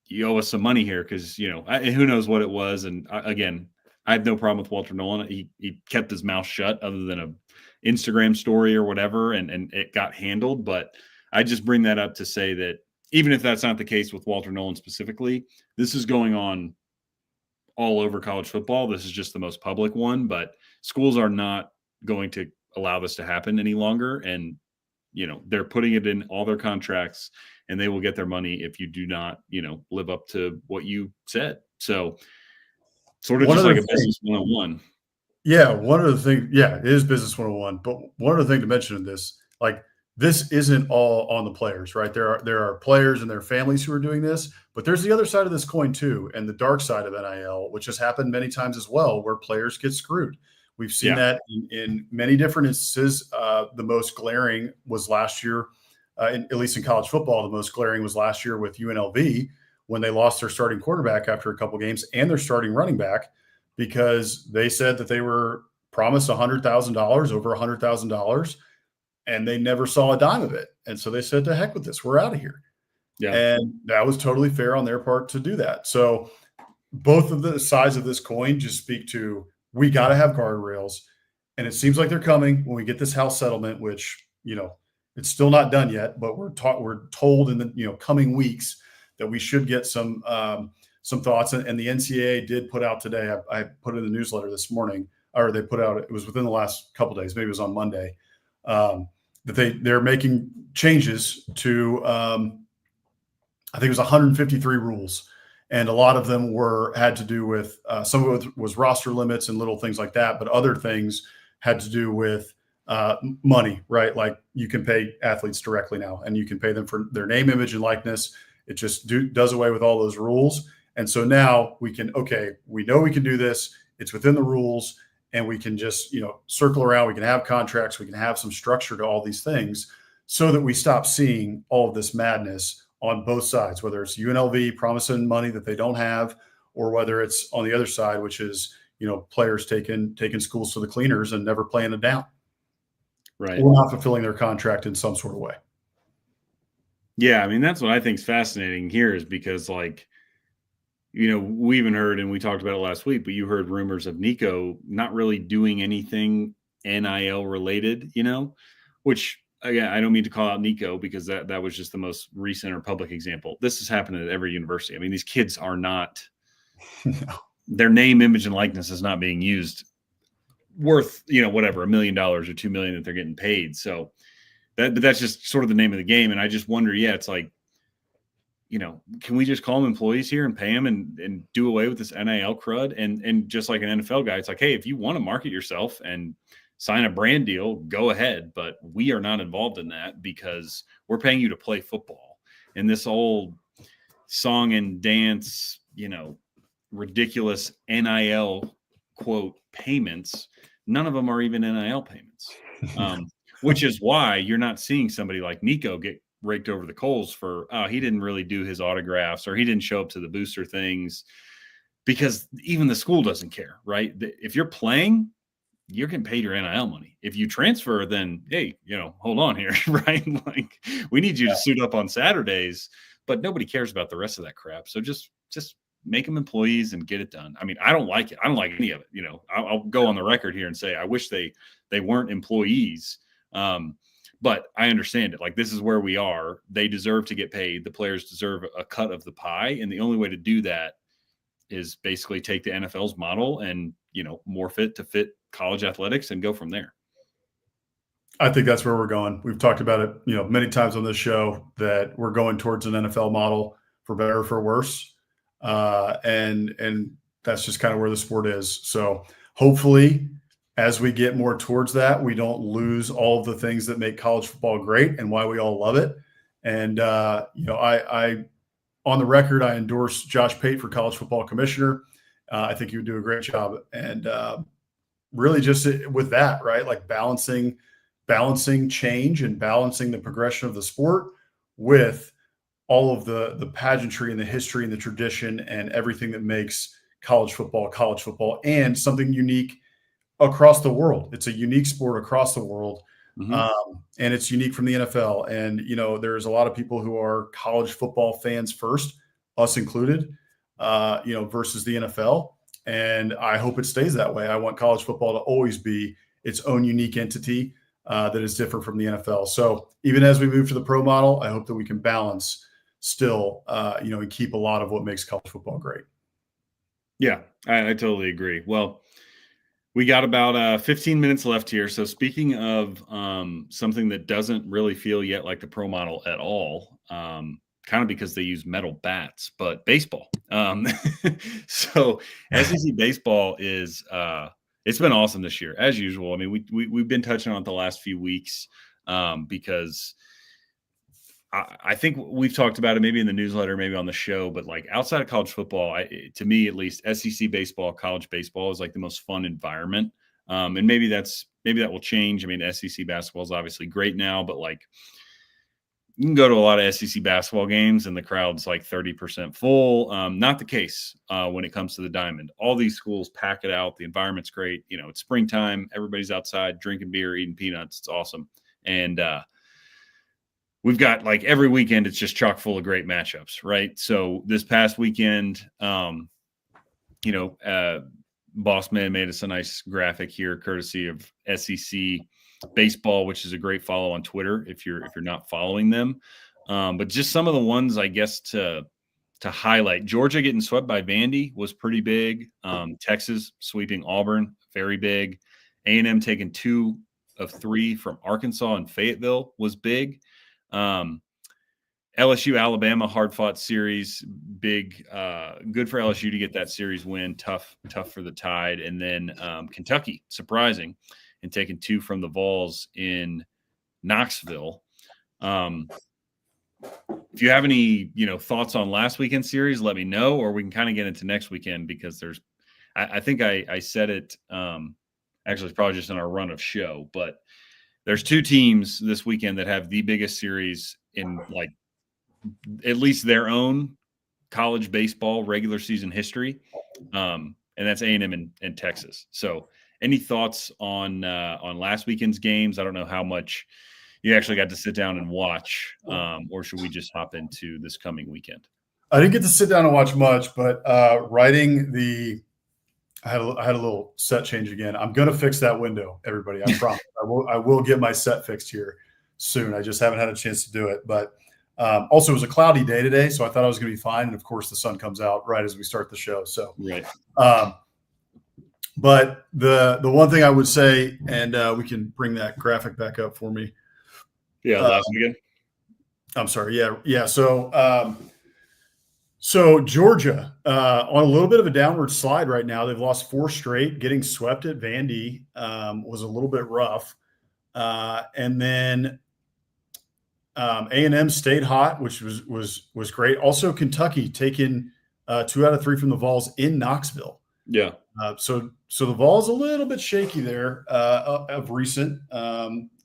you owe us some money here. Cause who knows what it was. And again, I have no problem with Walter Nolan. He kept his mouth shut other than an Instagram story or whatever, and it got handled. But I just bring that up to say that even if that's not the case with Walter Nolan specifically, this is going on all over college football. This is just the most public one, but schools are not going to allow this to happen any longer. And, they're putting it in all their contracts, and they will get their money if you do not, live up to what you said. So sort of just like a business 101. Yeah. One of the things, it is business 101. But one other thing to mention in this, like, this isn't all on the players, right? There are players and their families who are doing this, but there's the other side of this coin too, and the dark side of NIL, which has happened many times as well, where players get screwed. We've seen that in many different instances. The most glaring was last year, at least in college football. The most glaring was last year with UNLV, when they lost their starting quarterback after a couple games and their starting running back, because they said that they were promised $100,000, over $100,000. and they never saw a dime of it. And so they said, to heck with this, we're out of here. Yeah. And that was totally fair on their part to do that. So both of the sides of this coin just speak to, we got to have guardrails. And it seems like they're coming when we get this House settlement, which, it's still not done yet, but we're told in the, coming weeks that we should get some thoughts. And the NCAA did put out today, I put it in the newsletter this morning, or they put out, it was within the last couple of days, maybe it was on Monday, that they're making changes to, I think it was 153 rules. And a lot of them had to do with, some of it was roster limits and little things like that, but other things had to do with money, right? Like you can pay athletes directly now, and you can pay them for their name, image, and likeness. It just does away with all those rules. And so now we know we can do this. It's within the rules, and we can just, circle around. We can have contracts. We can have some structure to all these things so that we stop seeing all of this madness on both sides, whether it's UNLV promising money that they don't have, or whether it's on the other side, which is, players taking schools to the cleaners and never playing it down. Right. Or not fulfilling their contract in some sort of way. Yeah. I mean, that's what I think is fascinating here, is because, like, we even heard, and we talked about it last week, but you heard rumors of Nico not really doing anything NIL related, which, again, I don't mean to call out Nico, because that was just the most recent or public example. This has happened at every university. I mean, these kids are not, their name, image, and likeness is not being used worth, whatever, $1 million or $2 million that they're getting paid. So but that's just sort of the name of the game. And I just wonder, it's like, can we just call them employees here and pay them and do away with this NIL crud? And just like an NFL guy, it's like, hey, if you want to market yourself and sign a brand deal, go ahead. But we are not involved in that, because we're paying you to play football. And this old song and dance, ridiculous NIL quote payments, none of them are even NIL payments, which is why you're not seeing somebody like Nico get raked over the coals for, he didn't really do his autographs, or he didn't show up to the booster things, because even the school doesn't care, right? If you're playing, you're getting paid your NIL money. If you transfer, then, hey, hold on here, right? Like, we need you to suit up on Saturdays, but nobody cares about the rest of that crap. So just make them employees and get it done. I mean, I don't like it. I don't like any of it. I'll go on the record here and say, I wish they weren't employees. But I understand it. Like, this is where we are. They deserve to get paid. The players deserve a cut of the pie. And the only way to do that is basically take the NFL's model and, morph it to fit college athletics and go from there. I think that's where we're going. We've talked about it, many times on this show, that we're going towards an NFL model, for better or for worse. And that's just kind of where the sport is. So hopefully, as we get more towards that, we don't lose all of the things that make college football great and why we all love it. And, I on the record, I endorse Josh Pate for college football commissioner. I think he would do a great job. And really just with that, right? Like balancing change and balancing the progression of the sport with all of the pageantry and the history and the tradition and everything that makes college football, and something unique across the world. It's a unique sport across the world. Mm-hmm. And it's unique from the NFL. And, there's a lot of people who are college football fans first, us included, versus the NFL. And I hope it stays that way. I want college football to always be its own unique entity that is different from the NFL. So even as we move to the pro model, I hope that we can balance still, and keep a lot of what makes college football great. Yeah, I totally agree. Well, we got about 15 minutes left here. So speaking of something that doesn't really feel yet like the pro model at all, kind of because they use metal bats, but baseball. So SEC baseball is it's been awesome this year, as usual. I mean, we've been touching on it the last few weeks because I think we've talked about it maybe in the newsletter, maybe on the show, but like outside of college football, to me at least, SEC baseball, college baseball is like the most fun environment. And maybe that will change. I mean, SEC basketball is obviously great now, but like you can go to a lot of SEC basketball games and the crowd's like 30% full. Not the case when it comes to the Diamond. All these schools pack it out. The environment's great. It's springtime. Everybody's outside drinking beer, eating peanuts. It's awesome. And we've got like every weekend, it's just chock full of great matchups, right? So this past weekend, Bossman made us a nice graphic here, courtesy of SEC Baseball, which is a great follow on Twitter if you're not following them. But just some of the ones, I guess, to highlight. Georgia getting swept by Vandy was pretty big. Texas sweeping Auburn, very big. A&M taking 2 of 3 from Arkansas and Fayetteville was big. LSU, Alabama, hard-fought series, big, good for LSU to get that series win. Tough for the Tide. And then Kentucky, surprising, and taking 2 from the Vols in Knoxville. If you have any, thoughts on last weekend's series, let me know, or we can kind of get into next weekend because I think I said it. Actually, it's probably just in our run of show, but there's 2 teams this weekend that have the biggest series in like at least their own college baseball regular season history, and that's A&M and Texas. So, any thoughts on last weekend's games? I don't know how much you actually got to sit down and watch, or should we just hop into this coming weekend? I didn't get to sit down and watch much, but writing I had a little set change again. I'm going to fix that window, everybody. I promise. I will get my set fixed here soon. I just haven't had a chance to do it. But also, it was a cloudy day today, so I thought I was going to be fine. And of course, the sun comes out right as we start the show. So, right. But the one thing I would say, and we can bring that graphic back up for me. Yeah, last weekend. I'm sorry. Yeah. So Georgia on a little bit of a downward slide right now. They've lost 4 straight. Getting swept at Vandy was a little bit rough, and then A&M stayed hot, which was great. Also, Kentucky taking 2 out of 3 from the Vols in Knoxville. Yeah. So the Vols a little bit shaky there of recent.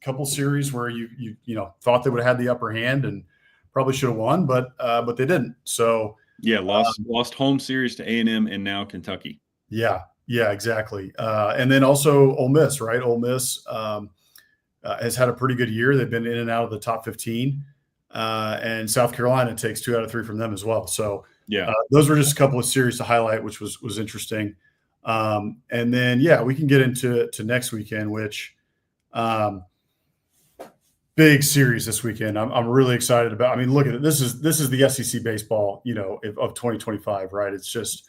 Couple series where you thought they would have had the upper hand and probably should have won, but they didn't. So yeah, lost home series to A&M and now Kentucky. Yeah, exactly. And then also Ole Miss, right? Ole Miss has had a pretty good year. They've been in and out of the top 15, and South Carolina takes 2 out of 3 from them as well. So yeah, those were just a couple of series to highlight, which was interesting. And then we can get into next weekend, which. Big series this weekend. I'm really excited about. I mean, look at it. This is the SEC baseball, of 2025, right? It's just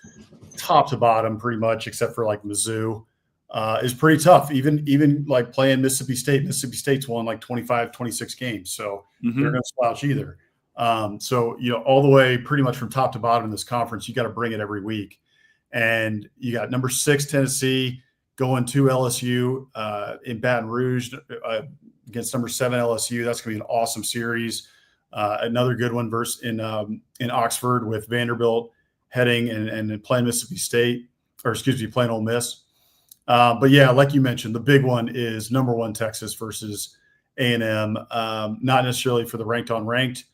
top to bottom, pretty much, except for like Mizzou, is pretty tough. Even like playing Mississippi State. Mississippi State's won like 25, 26 games, so they're going to slouch either. So all the way, pretty much from top to bottom in this conference, you got to bring it every week. And you got number 6 Tennessee going to LSU in Baton Rouge. Against number 7 LSU. That's going to be an awesome series. Another good one versus in Oxford with Vanderbilt heading and playing Mississippi State, playing Ole Miss. But yeah, like you mentioned, the big one is number 1 Texas versus A&M. Not necessarily for the ranked on ranked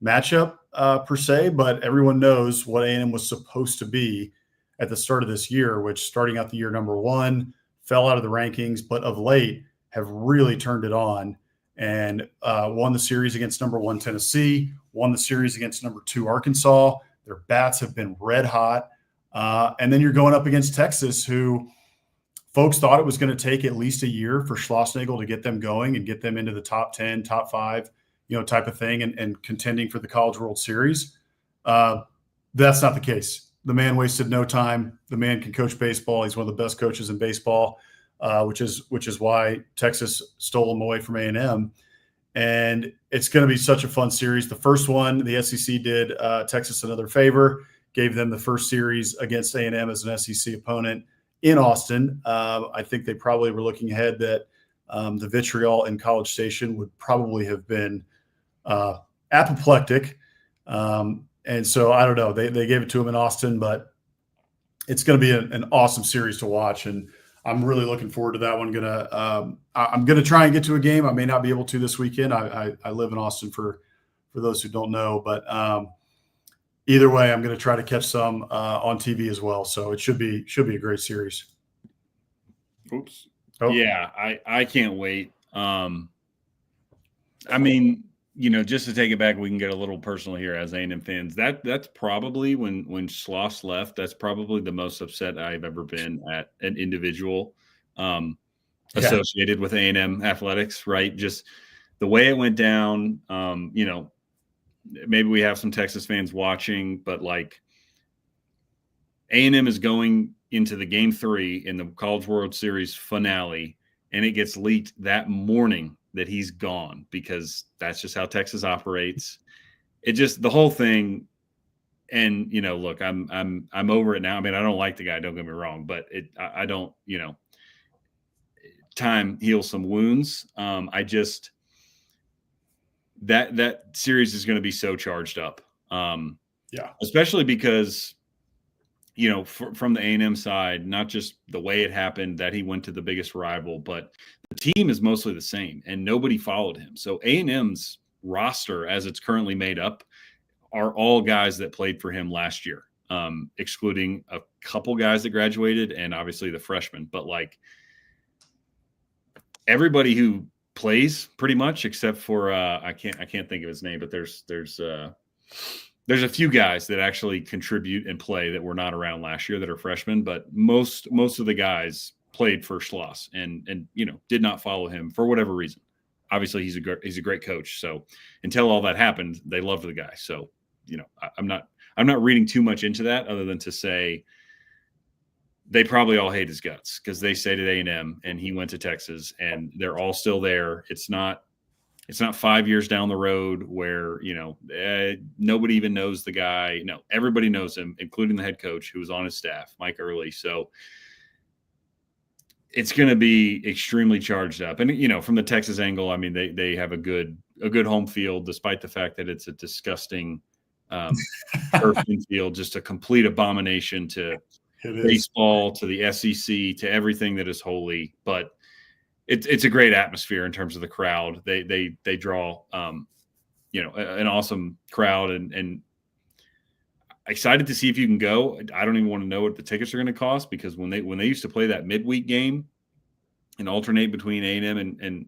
matchup per se, but everyone knows what A&M was supposed to be at the start of this year, which starting out the year number 1, fell out of the rankings, but of late have really turned it on and won the series against number 1 Tennessee, won the series against number 2 Arkansas. Their bats have been red hot. And then you're going up against Texas, who folks thought it was going to take at least a year for Schlossnagle to get them going and get them into the top 10, top 5, type of thing and contending for the College World Series. That's not the case. The man wasted no time. The man can coach baseball. He's one of the best coaches in baseball. Which is why Texas stole them away from A&M. And it's going to be such a fun series. The first one, the SEC did Texas another favor, gave them the first series against A&M as an SEC opponent in Austin. I think they probably were looking ahead that the vitriol in College Station would probably have been apoplectic. And so I don't know. They gave it to them in Austin, but it's going to be an awesome series to watch. And I'm really looking forward to that one. I'm gonna try and get to a game. I may not be able to this weekend. I live in Austin for those who don't know, but either way, I'm gonna try to catch some on TV as well. So it should be a great series. Oops. Oh. Yeah, I can't wait. I mean, just to take it back, we can get a little personal here as A&M fans. That's probably when Schloss left. That's probably the most upset I've ever been at an individual associated with A&M athletics. Right, just the way it went down. Maybe we have some Texas fans watching, but like A&M is going into the Game 3 in the College World Series finale, and it gets leaked that morning that he's gone because that's just how Texas operates. It just the whole thing. And look, I'm over it now. I mean, I don't like the guy. Don't get me wrong, but I don't. Time heals some wounds. I just that series is going to be so charged up. Especially because from the A&M side, not just the way it happened that he went to the biggest rival, but the team is mostly the same and nobody followed him. So A&M's roster as it's currently made up are all guys that played for him last year, excluding a couple guys that graduated and obviously the freshmen. But like everybody who plays pretty much except for I can't think of his name, but there's a few guys that actually contribute and play that were not around last year that are freshmen, but most of the guys played for Schloss and did not follow him for whatever reason. Obviously, he's a great coach. So until all that happened, they loved the guy. So I'm not reading too much into that other than to say they probably all hate his guts because they stayed at A&M and he went to Texas and they're all still there. It's not 5 years down the road where, nobody even knows the guy. No, everybody knows him, including the head coach who was on his staff, Mike Early. So it's going to be extremely charged up. And, from the Texas angle, I mean, they have a good home field, despite the fact that it's a disgusting turf field, just a complete abomination to baseball, to the SEC, to everything that is holy. But it's a great atmosphere in terms of the crowd. They draw, an awesome crowd and excited to see if you can go. I don't even want to know what the tickets are going to cost because when they used to play that midweek game and alternate between A&M and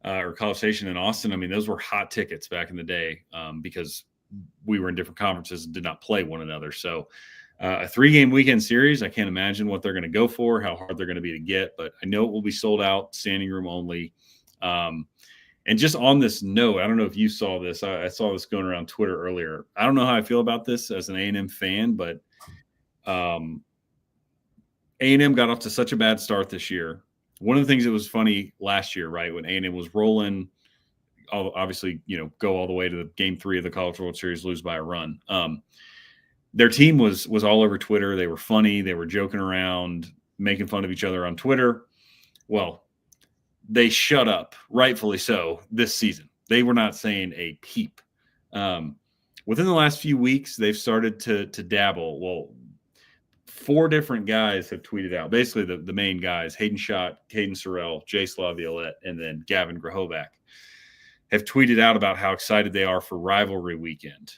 or College Station and Austin, I mean, those were hot tickets back in the day because we were in different conferences and did not play one another. So a 3-game weekend series, I can't imagine what they're going to go for, how hard they're going to be to get, but I know it will be sold out, standing room only. And just on this note, I don't know if you saw this. I saw this going around Twitter earlier. I don't know how I feel about this as an A&M fan, but A&M got off to such a bad start this year. One of the things that was funny last year, right, when A&M was rolling, obviously, go all the way to the Game 3 of the College World Series, lose by a run. Their team was all over Twitter. They were funny. They were joking around, making fun of each other on Twitter. Well, they shut up, rightfully so, this season. They were not saying a peep. Within the last few weeks, they've started to dabble. Well, 4 different guys have tweeted out, basically the main guys, Hayden Schott, Caden Sorrell, Jace Laviolette, and then Gavin Grahovac, have tweeted out about how excited they are for rivalry weekend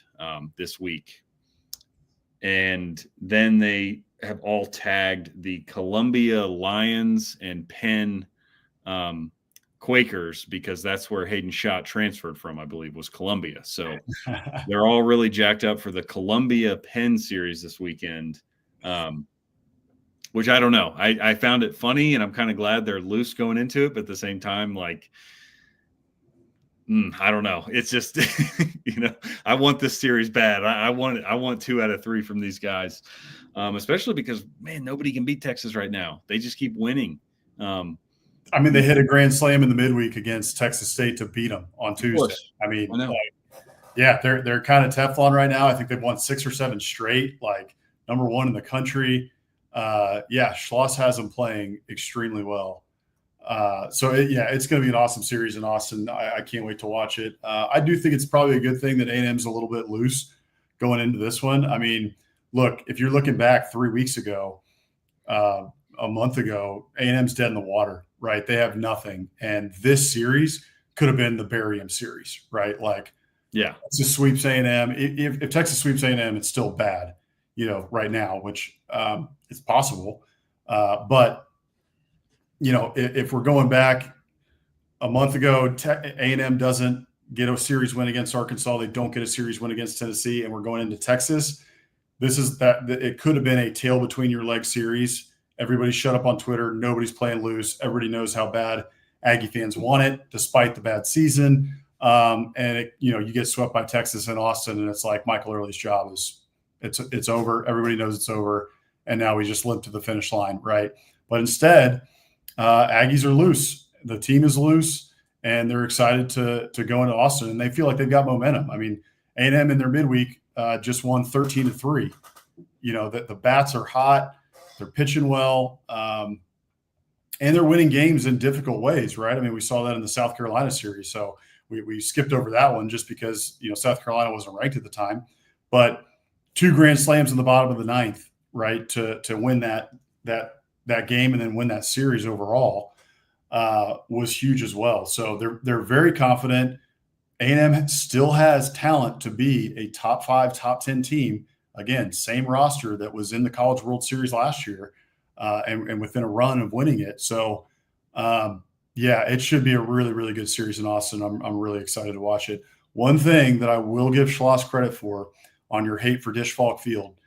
this week. And then they have all tagged the Columbia Lions and Penn Quakers because that's where Hayden Schott transferred from, I believe, was Columbia. So they're all really jacked up for the Columbia Penn series this weekend, which I don't know. I found it funny, and I'm kind of glad they're loose going into it. But at the same time, like, I don't know. It's just, I want this series bad. I want 2 out of 3 from these guys, especially because, man, nobody can beat Texas right now. They just keep winning. I mean, they hit a grand slam in the midweek against Texas State to beat them on Tuesday. I mean, they're kind of Teflon right now. I think they've won 6 or 7 straight, like number 1 in the country. Schloss has them playing extremely well. It's going to be an awesome series in Austin. I can't wait to watch it. I do think it's probably a good thing that A&M's a little bit loose going into this one. I mean, look, if you're looking back 3 weeks ago, a month ago, A&M's dead in the water, right? They have nothing. And this series could have been the Barium series, right? Like, Texas sweeps A&M. If Texas sweeps A&M, it's still bad, right now, which is possible. But if we're going back a month ago, A&M doesn't get a series win against Arkansas. They don't get a series win against Tennessee, and we're going into Texas. This is that it could have been a tail between your legs series. Everybody shut up on Twitter. Nobody's playing loose. Everybody knows how bad Aggie fans want it, despite the bad season. And you get swept by Texas and Austin, and it's like Michael Early's job is it's over. Everybody knows it's over, and now we just limp to the finish line, right? But instead, Aggies are loose. The team is loose, and they're excited to go into Austin, and they feel like they've got momentum. I mean, A&M in their midweek just won 13-3. The bats are hot. They're pitching well, and they're winning games in difficult ways, right? I mean, we saw that in the South Carolina series. So we skipped over that one just because, South Carolina wasn't ranked at the time. But 2 grand slams in the bottom of the 9th, right, to win that game and then win that series overall was huge as well. So they're very confident. A&M still has talent to be a top 5, top 10 team. Again, same roster that was in the College World Series last year and within a run of winning it. So, it should be a really, really good series in Austin. I'm really excited to watch it. One thing that I will give Schloss credit for on your hate for Dish Falk Field,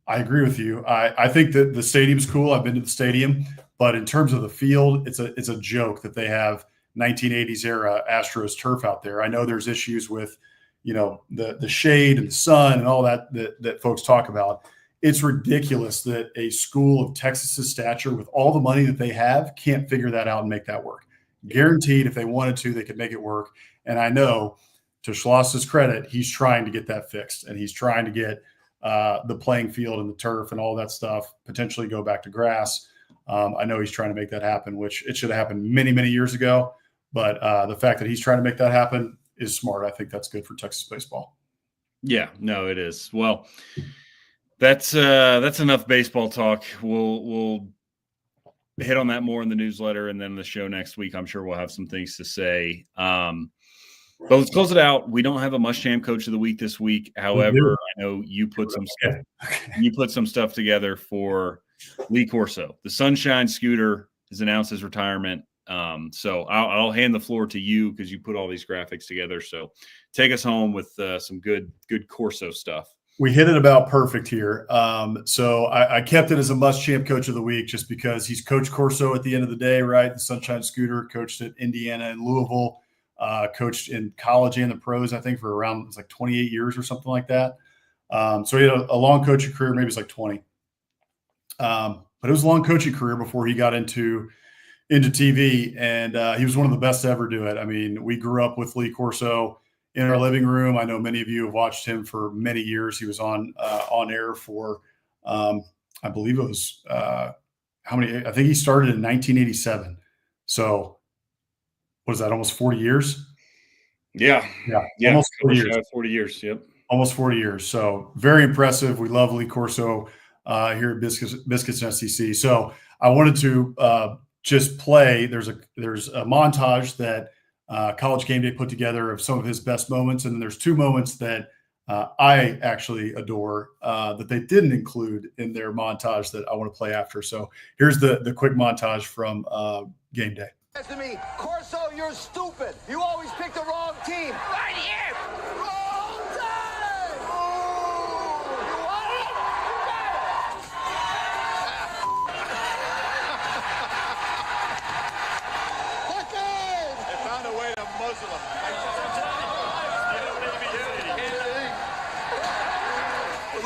I agree with you. I think that the stadium's cool. I've been to the stadium. But in terms of the field, it's a joke that they have 1980s era Astros turf out there. I know there's issues with the shade and the sun and all that folks talk about. It's ridiculous that a school of Texas's stature with all the money that they have can't figure that out and make that work. Guaranteed, if they wanted to, they could make it work. And I know, to Schloss's credit, he's trying to get that fixed, and he's trying to get the playing field and the turf and all that stuff potentially go back to grass. I know he's trying to make that happen, which it should have happened many, many years ago. But the fact that he's trying to make that happen is smart. I think that's good for Texas baseball. Yeah, no, it is. Well, that's enough baseball talk. We'll hit on that more in the newsletter and then the show next week. I'm sure we'll have some things to say. But let's close it out. We don't have a Muschamp Coach of the Week this week. However, I know you put some stuff together for Lee Corso. The Sunshine Scooter has announced his retirement. So I'll hand the floor to you because you put all these graphics together. So take us home with some good Corso stuff. We hit it about perfect here. So I kept it as a Muschamp Coach of the Week just because he's Coach Corso at the end of the day, right? The Sunshine Scooter, coached at Indiana and Louisville, coached in college and the pros, I think, for around 28 years or something like that. So he had a long coaching career, maybe it's 20. But it was a long coaching career before he got into TV, and he was one of the best to ever do it. I mean, we grew up with Lee Corso in our living room. I know many of you have watched him for many years. He was on air for, I believe it was I think he started in 1987. So what is that, almost 40 years? Yeah. Almost 40 years. 40 years, yep. Almost 40 years. So very impressive. We love Lee Corso here at Biscuits SEC. So I wanted to just play. There's a montage that College Game Day put together of some of his best moments, and then there's 2 moments that I actually adore that they didn't include in their montage that I want to play after. So here's the quick montage from Game Day. To me, Corso, you're stupid. You always pick the wrong team. Right here. Wrong time. Oh, you want it? Look in. They found a way to muzzle him.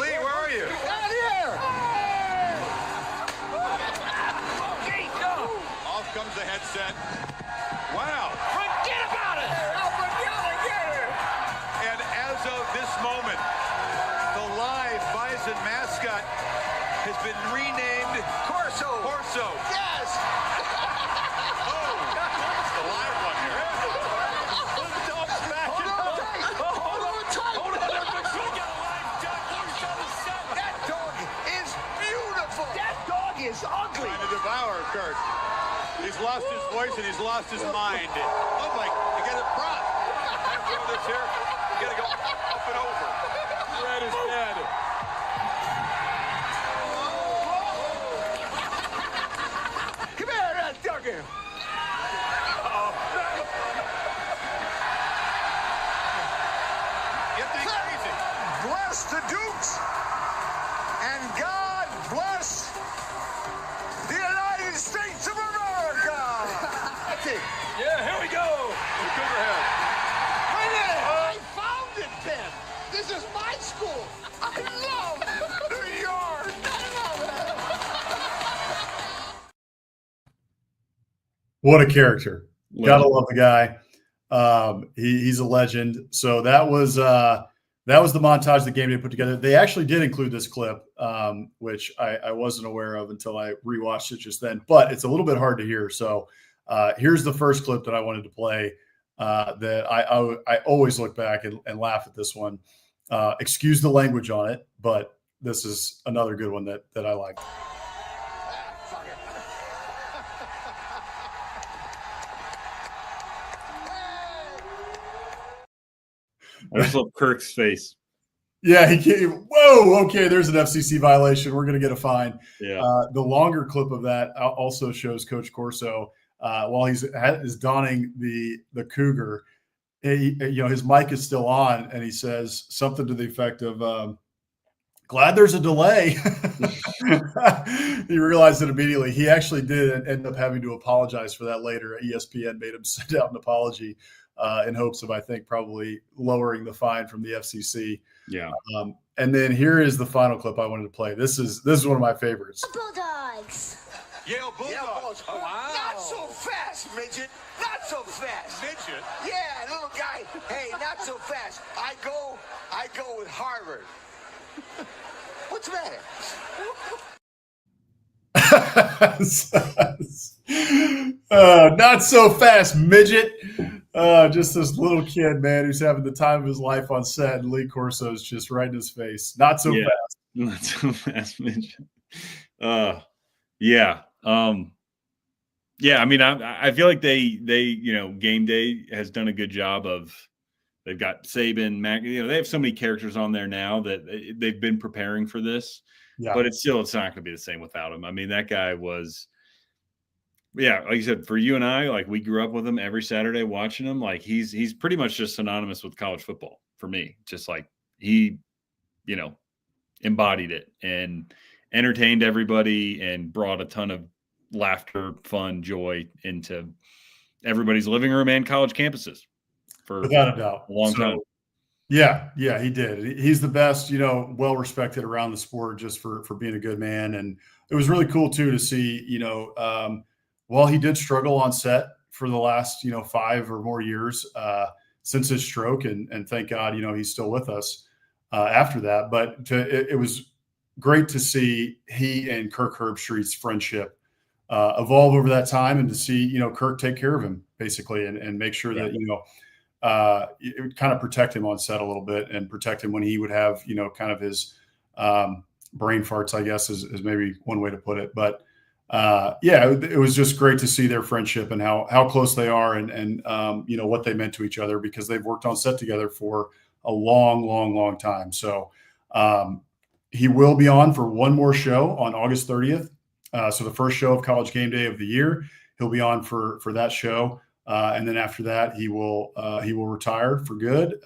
Lee, where are you? Down here. Off comes the headset. Wow. Forget about it. I'll forget again. And as of this moment, the live Bison mascot has been renamed Corso. Corso. Yes. Oh, it's the live one here. The dog's back. Hold on tight. Hold on tight. Hold on. We got a live duck. Who's on the set? That dog is beautiful. That dog is ugly. Trying to devour Kurt. He's lost his voice and he's lost his mind. Oh my, you got it prop. You know this here? You gotta go up and over. Red is dead. Come here, that doggy. What a character. Legend. Gotta love the guy. He's a legend. So that was the montage the game day put together. They actually did include this clip, which I wasn't aware of until I rewatched it just then, but it's a little bit hard to hear. So here's the first clip that I wanted to play that I always look back and laugh at this one. Excuse the language on it, but this is another good one that I like. I just love Kirk's face. Yeah, he came. Whoa, okay, there's an FCC violation. We're going to get a fine. Yeah. The longer clip of that also shows Coach Corso while he's donning the Cougar. His mic is still on, and he says something to the effect of, glad there's a delay. He realized it immediately. He actually did end up having to apologize for that later. ESPN made him send out an apology in hopes of, I think, probably lowering the fine from the FCC. Yeah. And then here is the final clip I wanted to play. This is one of my favorites. Bulldogs. Yale Bulldogs. Oh, wow. Not so fast, midget. Not so fast. Midget. Yeah, little guy. Hey, not so fast. I go with Harvard. What's the matter? Not so fast, midget. Just this little kid, man, who's having the time of his life on set, and Lee Corso's just right in his face. Not so fast. Not so fast, midget. Yeah. I mean, I feel like they Game Day has done a good job of. They've got Saban, Mac. They have so many characters on there now that they've been preparing for this. Yeah. But it's not going to be the same without him. I mean, that guy was. Yeah, like you said, for you and I, like we grew up with him every Saturday watching him. Like he's pretty much just synonymous with college football for me. Just like he, embodied it and entertained everybody and brought a ton of laughter, fun, joy into everybody's living room and college campuses for without a doubt a long time. Yeah, he did. He's the best, well respected around the sport just for being a good man. And it was really cool too to see, while he did struggle on set for the last, 5 or more years since his stroke, and thank God, he's still with us after that. But it was great to see he and Kirk Herbstreit's friendship evolve over that time, and to see, Kirk take care of him basically and make sure that, it would kind of protect him on set a little bit and protect him when he would have, kind of his brain farts, I guess is maybe one way to put it. But it was just great to see their friendship and how close they are and what they meant to each other, because they've worked on set together for a long, long, long time. So he will be on for one more show on August 30th. So the first show of College Game Day of the year, he'll be on for that show. And then after that, he will retire for good.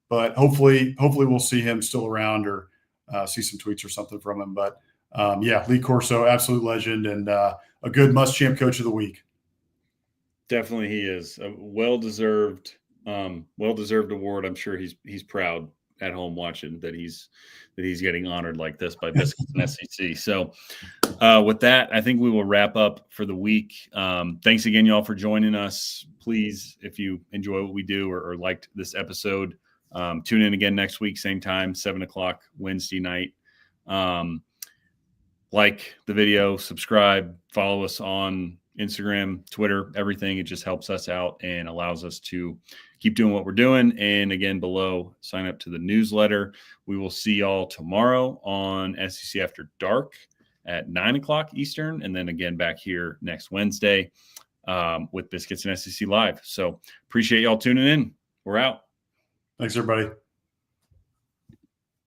But hopefully we'll see him still around, or see some tweets or something from him. But Lee Corso, absolute legend, and a good must-champ coach of the week. Definitely, he is a well-deserved award. I'm sure he's proud at home watching that he's getting honored like this by Biscuits and SEC. So with that, I think we will wrap up for the week. Thanks again, y'all, for joining us. Please, if you enjoy what we do or liked this episode, tune in again next week, same time, 7:00 Wednesday night. Like the video, subscribe, follow us on Instagram, Twitter, everything. It just helps us out and allows us to keep doing what we're doing. And again, below, sign up to the newsletter. We will see y'all tomorrow on SEC After Dark at 9:00 Eastern. And then again, back here next Wednesday with Biscuits and SEC Live. So appreciate y'all tuning in. We're out. Thanks, everybody.